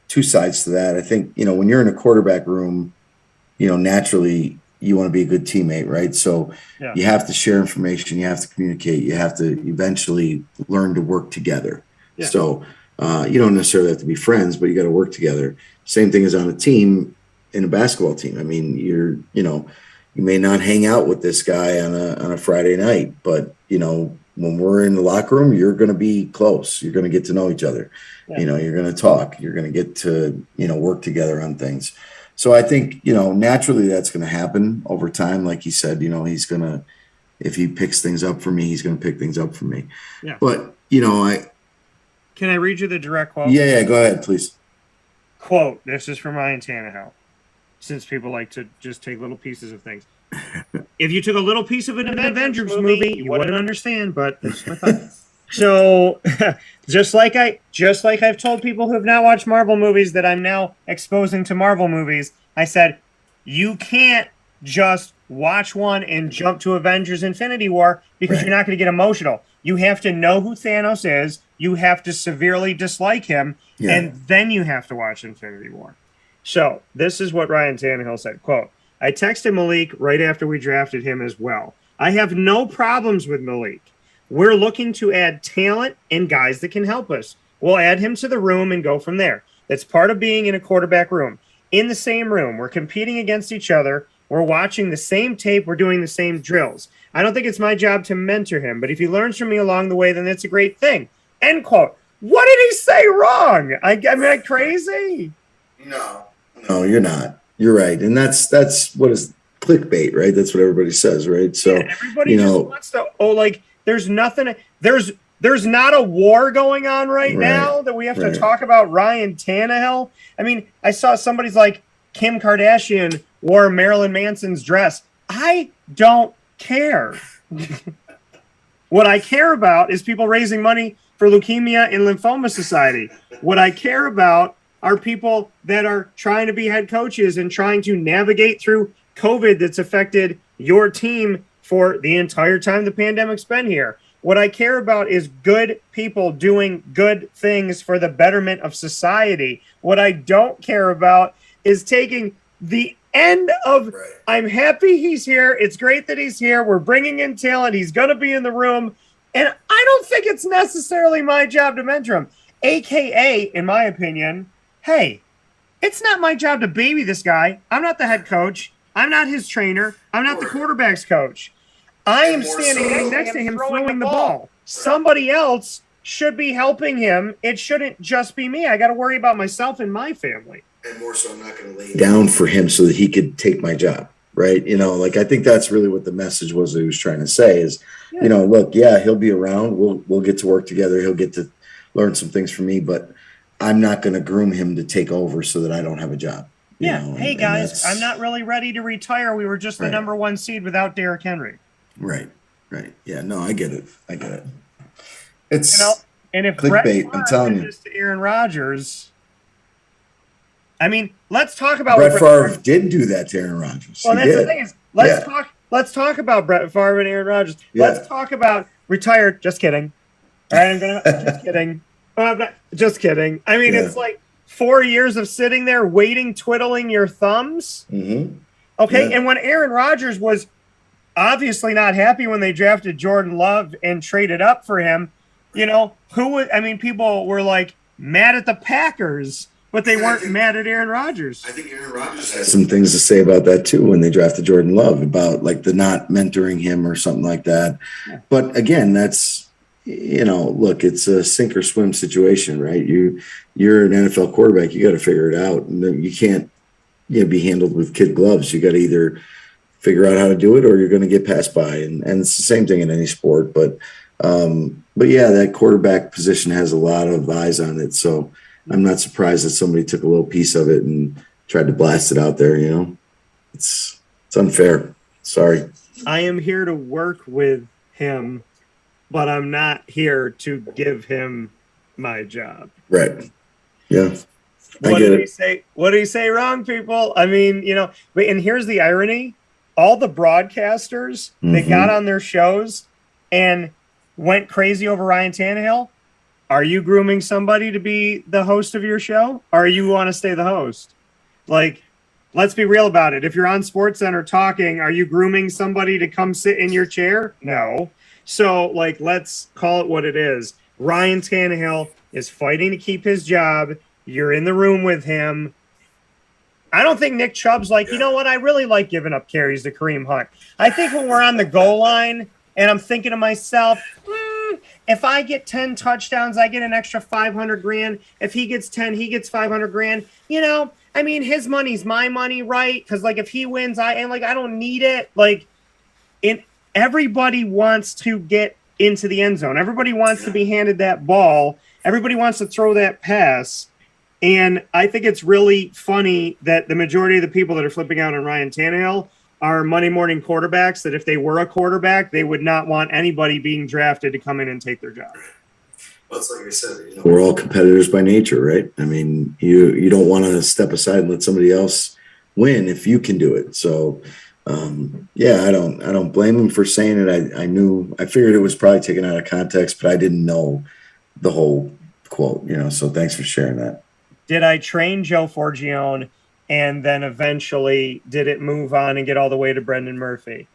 two sides to that. I think, you know, when you're in a quarterback room, you know, naturally you want to be a good teammate, right? So you have to share information, you have to communicate, you have to eventually learn to work together. Yeah. So you don't necessarily have to be friends, but you got to work together. Same thing as on a team, in a basketball team. I mean, you may not hang out with this guy on a Friday night, but you know, when we're in the locker room, you're going to be close. You're going to get to know each other. Yeah. You know, you're going to talk. You're going to get to, you know, work together on things. So I think, you know, naturally that's going to happen over time. Like he said, you know, he's going to, if he picks things up for me, he's going to pick things up for me. Yeah. But, you know, Can I read you the direct quote? Yeah, go ahead, please. Quote, this is from Ryan Tannehill, since people like to just take little pieces of things. If you took a little piece of an Avengers movie, you wouldn't understand, but that's my thought. So, just like I've told people who have not watched Marvel movies that I'm now exposing to Marvel movies, I said, you can't just watch one and jump to Avengers Infinity War because you're not going to get emotional. You have to know who Thanos is. You have to severely dislike him, and then you have to watch Infinity War. So, this is what Ryan Tannehill said, quote, I texted Malik right after we drafted him as well. I have no problems with Malik. We're looking to add talent and guys that can help us. We'll add him to the room and go from there. That's part of being in a quarterback room. In the same room, we're competing against each other. We're watching the same tape. We're doing the same drills. I don't think it's my job to mentor him, but if he learns from me along the way, then that's a great thing. End quote. What did he say wrong? Am I crazy? No, you're not. You're right. And that's what is clickbait, right? That's what everybody says, right? So everybody just wants to, there's nothing, there's not a war going on right now that we have to talk about Ryan Tannehill. I mean, I saw somebody's like, Kim Kardashian wore Marilyn Manson's dress. I don't care. What I care about is people raising money for Leukemia and Lymphoma Society. What I care about are people that are trying to be head coaches and trying to navigate through COVID that's affected your team for the entire time the pandemic's been here. What I care about is good people doing good things for the betterment of society. What I don't care about is taking the end of, I'm happy he's here. It's great that he's here. We're bringing in talent. He's going to be in the room. And I don't think it's necessarily my job to mentor him. AKA, in my opinion, hey, It's not my job to baby this guy. I'm not the head coach. I'm not his trainer. I'm not the quarterback's coach. I am standing next to him throwing the ball. Somebody else should be helping him. It shouldn't just be me. I got to worry about myself and my family. And more so, I'm not going to lay down for him so that he could take my job, right? You know, like I think that's really what the message was that he was trying to say is, you know, look, yeah, he'll be around. We'll get to work together. He'll get to learn some things from me, but I'm not going to groom him to take over so that I don't have a job. Yeah. You know, hey, guys, I'm not really ready to retire. We were just the number one seed without Derrick Henry. Right. Yeah, no, I get it. It's, you know, and if clickbait, I'm telling you. Brett to Aaron Rodgers, I mean, let's talk about Brett Favre did do that to Aaron Rodgers. Well, that's the thing is, let's talk about Brett Favre and Aaron Rodgers. Yeah. Let's talk about retired. Just kidding. All right, just kidding. Oh, I'm not, just kidding. I mean, it's like 4 years of sitting there waiting, twiddling your thumbs. Mm-hmm. Okay, and when Aaron Rodgers was obviously not happy when they drafted Jordan Love and traded up for him, you know, people were like mad at the Packers, but they weren't mad at Aaron Rodgers. I think Aaron Rodgers has some things to say about that too when they drafted Jordan Love, about like the not mentoring him or something like that. Yeah. But again, that's, you know, look, it's a sink or swim situation, right? You're an NFL quarterback, you got to figure it out, and you can't be handled with kid gloves. You got to either figure out how to do it or you're going to get passed by, and it's the same thing in any sport. But yeah, that quarterback position has a lot of eyes on it, so I'm not surprised that somebody took a little piece of it and tried to blast it out there. You know, it's unfair. Sorry. I am here to work with him, but I'm not here to give him my job. Right. Yeah. What did he say? What did he say wrong, people? I mean, you know, and here's the irony. All the broadcasters that got on their shows and went crazy over Ryan Tannehill, are you grooming somebody to be the host of your show? Or you want to stay the host? Like, let's be real about it. If you're on SportsCenter talking, are you grooming somebody to come sit in your chair? No. So, like, let's call it what it is. Ryan Tannehill is fighting to keep his job. You're in the room with him. I don't think Nick Chubb's like, you know what? I really like giving up carries to Kareem Hunt. I think when we're on the goal line and I'm thinking to myself, if I get 10 touchdowns, I get an extra $500,000. If he gets 10, he gets $500,000. You know, I mean, his money's my money, right? Because like if he wins, I don't need it. Like, everybody wants to get into the end zone. Everybody wants to be handed that ball. Everybody wants to throw that pass. And I think it's really funny that the majority of the people that are flipping out on Ryan Tannehill are Monday morning quarterbacks, that if they were a quarterback, they would not want anybody being drafted to come in and take their job. Well, it's like I said, you know, we're all competitors by nature, right? I mean, you don't want to step aside and let somebody else win if you can do it. So, I don't blame him for saying it. I figured it was probably taken out of context, but I didn't know the whole quote, you know, so thanks for sharing that. Did I train Joe Forgione and then eventually did it move on and get all the way to Brendan Murphy?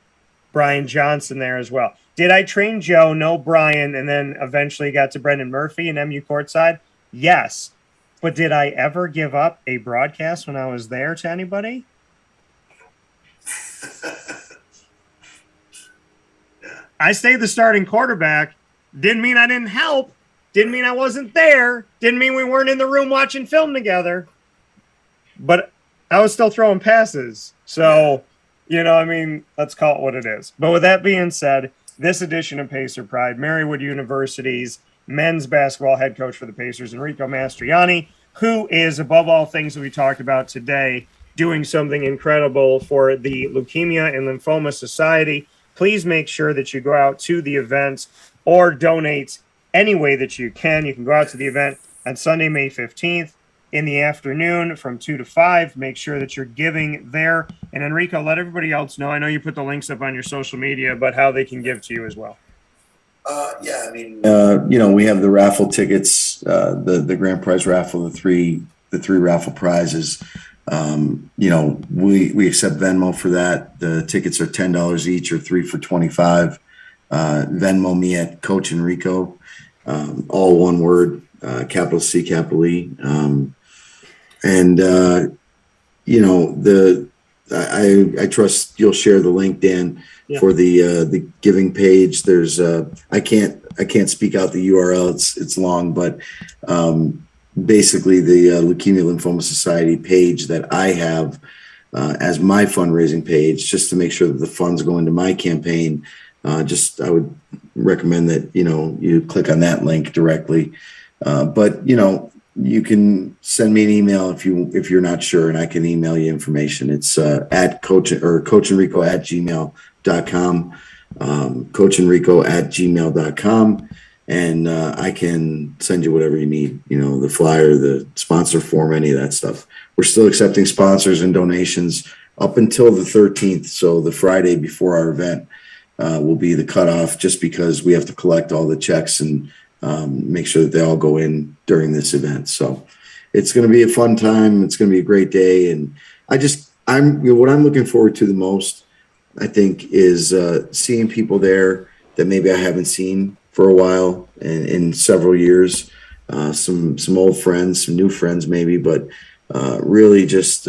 Brian Johnson there as well. Did I train Joe, no Brian, and then eventually got to Brendan Murphy and MU courtside? Yes. But did I ever give up a broadcast when I was there to anybody? I stayed the starting quarterback. Didn't mean I didn't help. Didn't mean I wasn't there. Didn't mean we weren't in the room watching film together. But I was still throwing passes. So, you know, I mean, let's call it what it is. But with that being said, this edition of Pacer Pride, Marywood University's men's basketball head coach for the Pacers, Enrico Mastroianni, who is, above all things that we talked about today, doing something incredible for the Leukemia and Lymphoma Society. Please make sure that you go out to the event or donate any way that you can. You can go out to the event on Sunday, May 15th in the afternoon from 2 to 5. Make sure that you're giving there. And Enrico, let everybody else know. I know you put the links up on your social media, but how they can give to you as well. We have the raffle tickets, the grand prize raffle, the three raffle prizes. We accept Venmo for that. The tickets are $10 each or 3 for $25. Venmo me at Coach Enrico, all one word, capital C, capital E. And I trust you'll share the link, Dan, for the giving page. There's I can't speak out the URL. It's long, but basically the Leukemia Lymphoma Society page that I have as my fundraising page, just to make sure that the funds go into my campaign. I would recommend that you click on that link directly. But you can send me an email if you're not sure, and I can email you information. It's at coachenrico@gmail.com, coachenrico@gmail.com, and I can send you whatever you need. The flyer, the sponsor form, any of that stuff. We're still accepting sponsors and donations up until the 13th, so the Friday before our event will be the cutoff, just because we have to collect all the checks and make sure that they all go in during this event. So it's going to be a fun time. It's going to be a great day. And what I'm looking forward to the most, I think, is seeing people there that maybe I haven't seen for a while and in several years, some old friends, some new friends maybe, but really just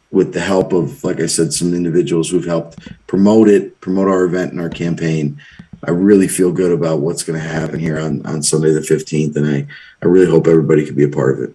with the help of, like I said, some individuals who've helped promote our event and our campaign. I really feel good about what's going to happen here on Sunday the 15th, and I really hope everybody can be a part of it.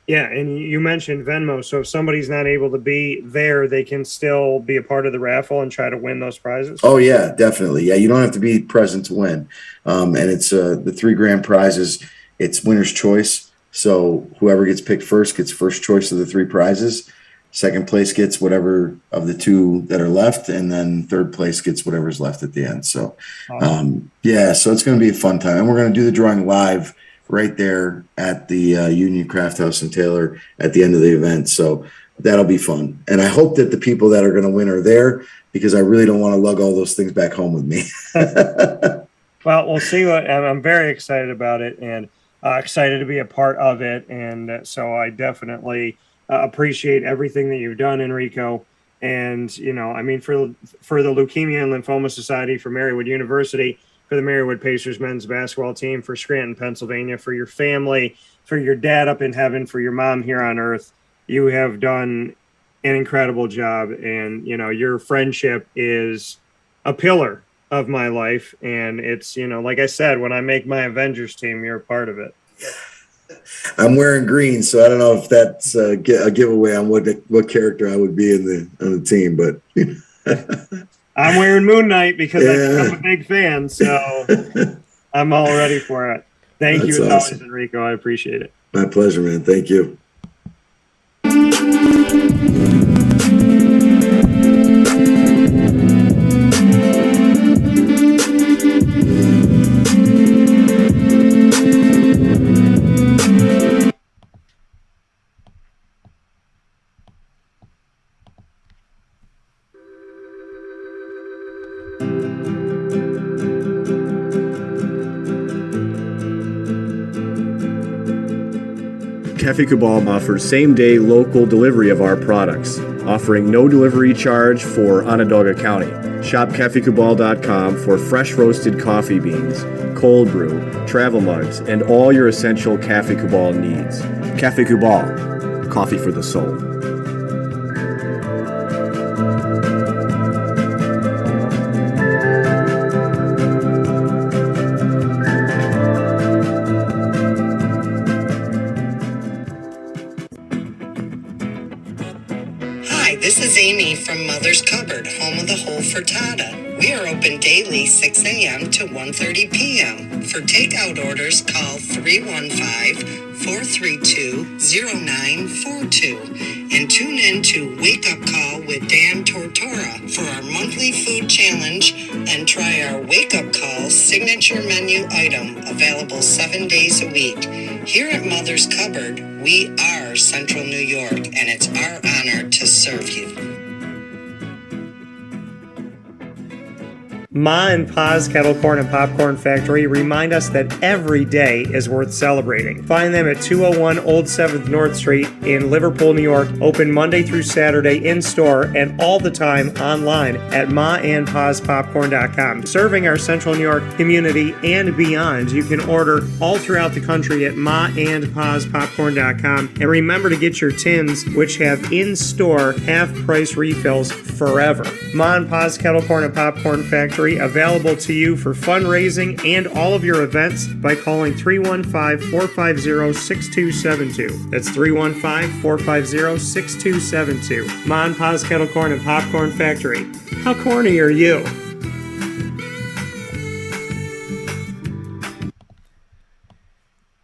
Yeah, and you mentioned Venmo, so if somebody's not able to be there, they can still be a part of the raffle and try to win those prizes? Oh, yeah, definitely. Yeah, you don't have to be present to win. And it's the $3,000 prizes. It's winner's choice, so whoever gets picked first gets first choice of the 3 prizes. Second place gets whatever of the 2 that are left, and then third place gets whatever's left at the end. So, so it's going to be a fun time. And we're going to do the drawing live right there at the Union Craft House in Taylor at the end of the event. So that'll be fun. And I hope that the people that are going to win are there, because I really don't want to lug all those things back home with me. Well, we'll see. I'm very excited about it, and excited to be a part of it. And so I definitely appreciate everything that you've done, Enrico. And, for the Leukemia and Lymphoma Society, for Marywood University, for the Marywood Pacers men's basketball team, for Scranton, Pennsylvania, for your family, for your dad up in heaven, for your mom here on earth, you have done an incredible job. And, your friendship is a pillar of my life. And it's, like I said, when I make my Avengers team, you're a part of it. I'm wearing green, so I don't know if that's a giveaway on what character I would be on the team, but I'm wearing Moon Knight because I'm a big fan, so I'm all ready for it. Thank you as always, Enrico. I appreciate it. My pleasure, man. Thank you. Cafe Cabal offers same-day local delivery of our products, offering no delivery charge for Onondaga County. Shop cafecabal.com for fresh roasted coffee beans, cold brew, travel mugs, and all your essential Cafe Cabal needs. Cafe Cabal, coffee for the soul. This is Amy from Mother's Cupboard, home of the whole frittata. We are open daily 6 a.m. to 1:30 p.m. For takeout orders, call 315-432-0942 and tune in to Wake Up Call with Dan Tortora for our monthly food challenge, and try our Wake Up Call signature menu item, available 7 days a week. Here at Mother's Cupboard, we are Central New York, and it's our honor to serve you. Ma and Pa's Kettle Corn and Popcorn Factory remind us that every day is worth celebrating. Find them at 201 Old 7th North Street in Liverpool, New York, open Monday through Saturday in-store and all the time online at maandpaspopcorn.com. Serving our Central New York community and beyond, you can order all throughout the country at maandpaspopcorn.com. And remember to get your tins, which have in-store half-price refills forever. Ma and Pa's Kettle Corn and Popcorn Factory, available to you for fundraising and all of your events by calling 315-450-6272. That's 315-450-6272. Ma and Pa's Kettle Corn and Popcorn Factory. How corny are you?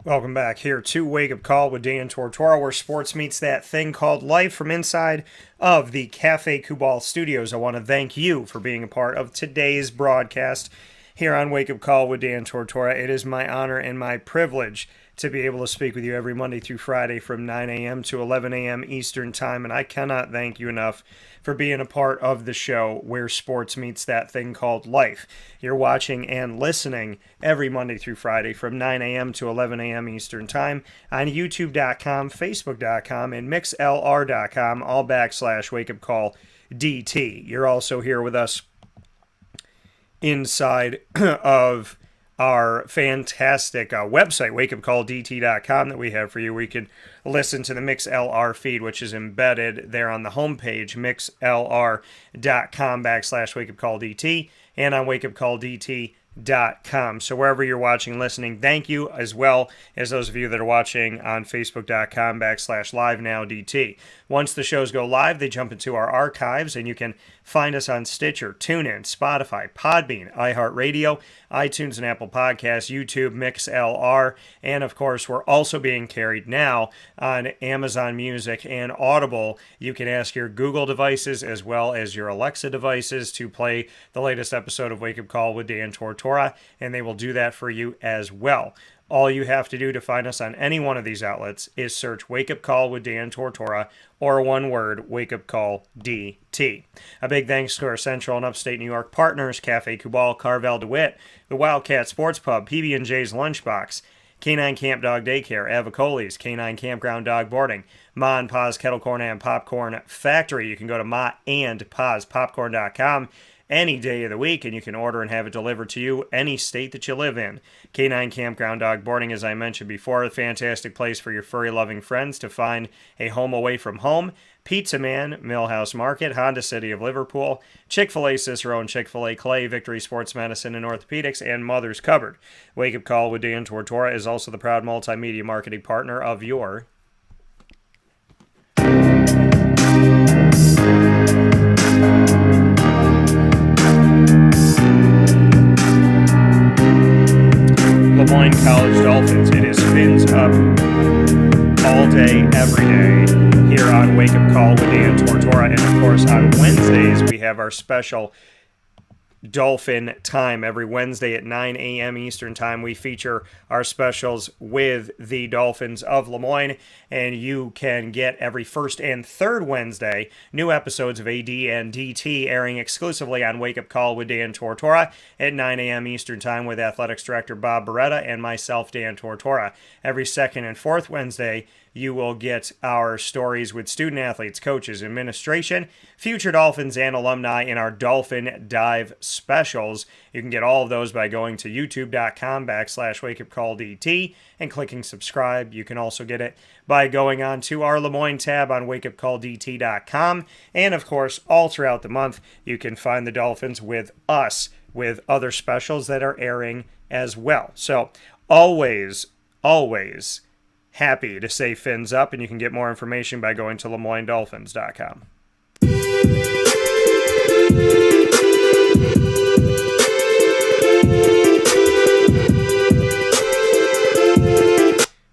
Welcome back here to Wake Up Call with Dan Tortora, where sports meets that thing called life from inside of the Café Kubal studios. I want to thank you for being a part of today's broadcast here on Wake Up Call with Dan Tortora. It is my honor and my privilege to be able to speak with you every Monday through Friday from 9 a.m. to 11 a.m. Eastern Time, and I cannot thank you enough for being a part of the show where sports meets that thing called life. You're watching and listening every Monday through Friday from 9 a.m. to 11 a.m. Eastern Time on YouTube.com, Facebook.com, and MixLR.com, all /WakeUpCallDT. You're also here with us inside of our fantastic website, wakeupcalldt.com, that we have for you, where you can listen to the MixLR feed, which is embedded there on the homepage, mixlr.com /wakeupcalldt, and on wakeupcalldt.com. So wherever you're watching, listening, thank you, as well as those of you that are watching on facebook.com /livenowdt. Once the shows go live, they jump into our archives, and you can find us on Stitcher, TuneIn, Spotify, Podbean, iHeartRadio, iTunes and Apple Podcasts, YouTube, MixLR, and of course, we're also being carried now on Amazon Music and Audible. You can ask your Google devices as well as your Alexa devices to play the latest episode of Wake Up Call with Dan Tortora, and they will do that for you as well. All you have to do to find us on any one of these outlets is search Wake Up Call with Dan Tortora, or one word, Wake Up Call DT. A big thanks to our Central and Upstate New York partners, Café Kubal, Carvel DeWitt, the Wildcat Sports Pub, PB&J's Lunchbox, Canine Camp Dog Daycare, Avicoli's, Canine Kampground Dog Boarding, Ma and Pa's Kettle Corn and Popcorn Factory. You can go to maandpaspopcorn.com any day of the week, and you can order and have it delivered to you any state that you live in. Canine Kampground Dog Boarding, as I mentioned before, a fantastic place for your furry-loving friends to find a home away from home. Pizza Man, Millhouse Market, Honda City of Liverpool, Chick-fil-A Cicero and Chick-fil-A Clay, Victory Sports Medicine and Orthopedics, and Mother's Cupboard. Wake Up Call with Dan Tortora is also the proud multimedia marketing partner of your Lemoyne College Dolphins. It is fins up all day, every day, here on Wake Up Call with Dan Tortora. And of course, on Wednesdays, we have our special Dolphin Time. Every Wednesday at 9 a.m. Eastern Time, we feature our specials with the Dolphins of Lemoyne, and you can get every first and third Wednesday new episodes of AD and DT airing exclusively on Wake Up Call with Dan Tortora at 9 a.m. Eastern Time with Athletics Director Bob Beretta and myself, Dan Tortora. Every second and fourth Wednesday, you will get our stories with student athletes, coaches, administration, future Dolphins, and alumni in our Dolphin Dive specials. You can get all of those by going to youtube.com /wakeupcalldt and clicking subscribe. You can also get it by going on to our Lemoyne tab on wakeupcalldt.com. And of course, all throughout the month, you can find the Dolphins with us with other specials that are airing as well. So always happy to say fins up, and you can get more information by going to LemoyneDolphins.com.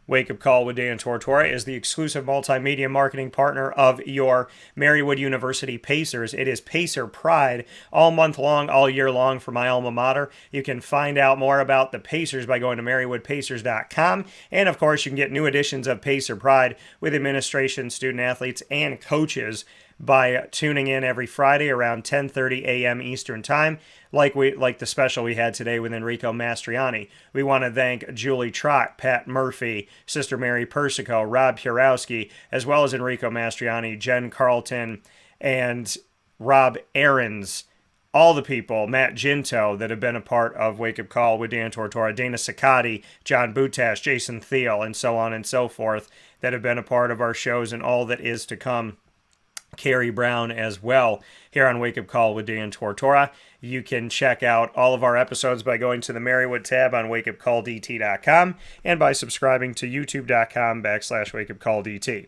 Wake Up Call with Dan Tortora is the exclusive multimedia marketing partner of your Marywood University Pacers. It is Pacer Pride all month long, all year long for my alma mater. You can find out more about the Pacers by going to marywoodpacers.com. And of course, you can get new editions of Pacer Pride with administration, student athletes, and coaches by tuning in every Friday around 10:30 a.m. Eastern Time, like the special we had today with Enrico Mastroianni. We want to thank Julie Trott, Pat Murphy, Sister Mary Persico, Rob Purowski, as well as Enrico Mastroianni, Jen Carlton, and Rob Aarons, all the people, Matt Ginto, that have been a part of Wake Up Call with Dan Tortora, Dana Sicati, John Butash, Jason Thiel, and so on and so forth, that have been a part of our shows and all that is to come. Carrie Brown as well here on Wake Up Call with Dan Tortora. You can check out all of our episodes by going to the Marywood tab on wakeupcalldt.com and by subscribing to youtube.com/wakeupcalldt.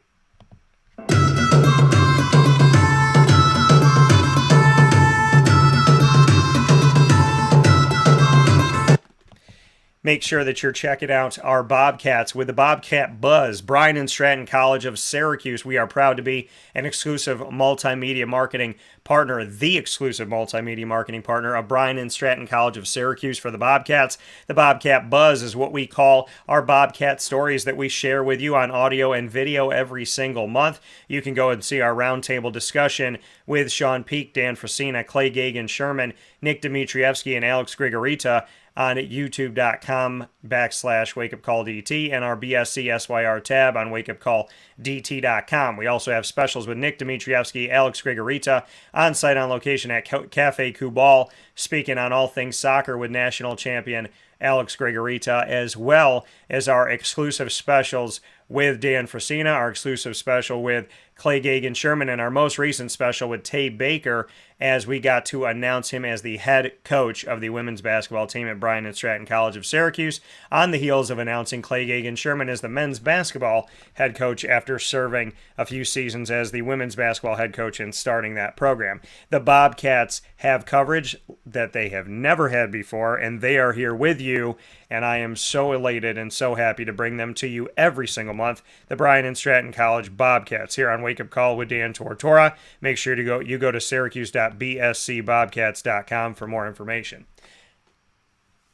Make sure that you're checking out our Bobcats with the Bobcat Buzz. Bryan and Stratton College of Syracuse. We are proud to be an exclusive multimedia marketing partner, the exclusive multimedia marketing partner of Bryan and Stratton College of Syracuse for the Bobcats. The Bobcat Buzz is what we call our Bobcat stories that we share with you on audio and video every single month. You can go and see our roundtable discussion with Sean Peak, Dan Frasina, Clay Gagan Sherman, Nick Dmitrievsky, and Alex Grigorita on youtube.com/wakeupcalldt and our BSC SYR tab on wakeupcalldt.com. We also have specials with Nick Dmitrievsky, Alex Grigorita, on site on location at Cafe Kubal, speaking on all things soccer with national champion Alex Grigorita, as well as our exclusive specials with Dan Frasina, our exclusive special with Clay Gagan Sherman, and our most recent special with Tay Baker, as we got to announce him as the head coach of the women's basketball team at Bryan and Stratton College of Syracuse, on the heels of announcing Clay Gagan Sherman as the men's basketball head coach after serving a few seasons as the women's basketball head coach and starting that program. The Bobcats have coverage that they have never had before, and they are here with you, and I am so elated and so happy to bring them to you every single month. The Bryan and Stratton College Bobcats here on Wake Up Call with Dan Tortora. Make sure to go to syracuse.bscbobcats.com for more information.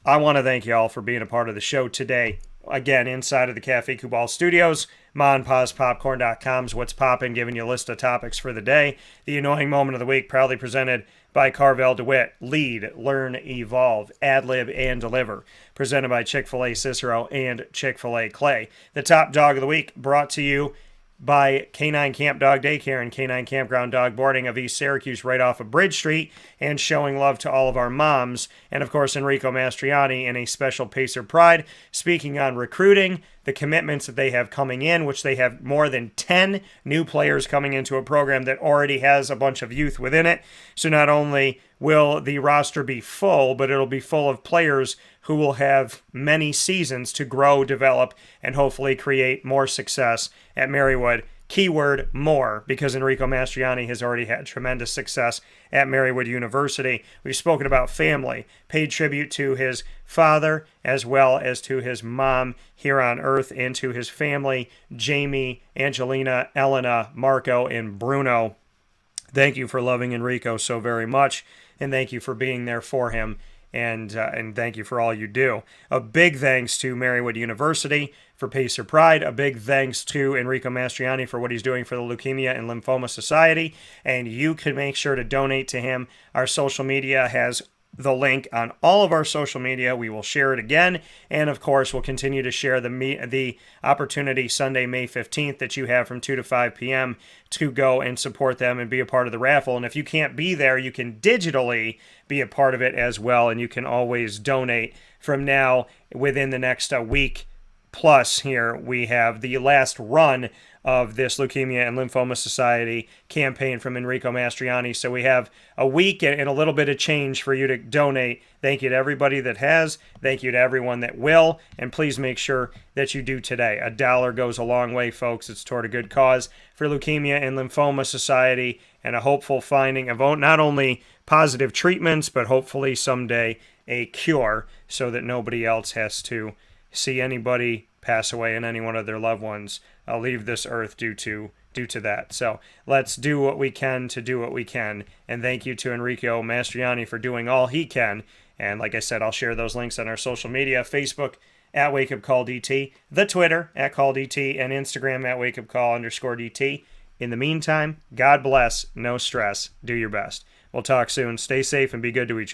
I want to thank you all for being a part of the show today. Again, inside of the Cafe Kubal Studios, MonPazPopcorn.com's What's Poppin', giving you a list of topics for the day. The Annoying Moment of the Week, proudly presented by Carvel DeWitt. Lead, Learn, Evolve, Ad-Lib, and Deliver. Presented by Chick-fil-A Cicero and Chick-fil-A Clay. The Top Dog of the Week, brought to you by K9 Camp Dog Daycare and K9 Kampground Dog Boarding of East Syracuse, right off of Bridge Street, and showing love to all of our moms. And of course, Enrico Mastroianni in a special Pacer Pride, speaking on recruiting, the commitments that they have coming in, which they have more than 10 new players coming into a program that already has a bunch of youth within it. So not only will the roster be full, but it'll be full of players who will have many seasons to grow, develop, and hopefully create more success at Marywood. Keyword more, because Enrico Mastroianni has already had tremendous success at Marywood University. We've spoken about family, paid tribute to his father as well as to his mom here on earth, and to his family, Jamie, Angelina, Elena, Marco, and Bruno. Thank you for loving Enrico so very much, and thank you for being there for him. And thank you for all you do. A big thanks to Marywood University for Pacer Pride. A big thanks to Enrico Mastroianni for what he's doing for the Leukemia and Lymphoma Society. And you can make sure to donate to him. Our social media has the link on all of our social media. We will share it again. And of course, we'll continue to share the opportunity Sunday, May 15th that you have from 2 to 5 p.m. to go and support them and be a part of the raffle. And if you can't be there, you can digitally be a part of it as well. And you can always donate from now within the next week. Plus, here we have the last run of this Leukemia and Lymphoma Society campaign from Enrico Mastroianni. So we have a week and a little bit of change for you to donate. Thank you to everybody that has. Thank you to everyone that will. And please make sure that you do today. $1 goes a long way, folks. It's toward a good cause for Leukemia and Lymphoma Society, and a hopeful finding of not only positive treatments, but hopefully someday a cure, so that nobody else has to see anybody pass away and any one of their loved ones leave this earth due to that. So let's do what we can to do what we can. And thank you to Enrico Mastroianni for doing all he can. And like I said, I'll share those links on our social media, Facebook at WakeUpCallDT, the Twitter at CallDT, and Instagram at WakeUpCall_DT. In the meantime, God bless, no stress, do your best. We'll talk soon. Stay safe and be good to each other.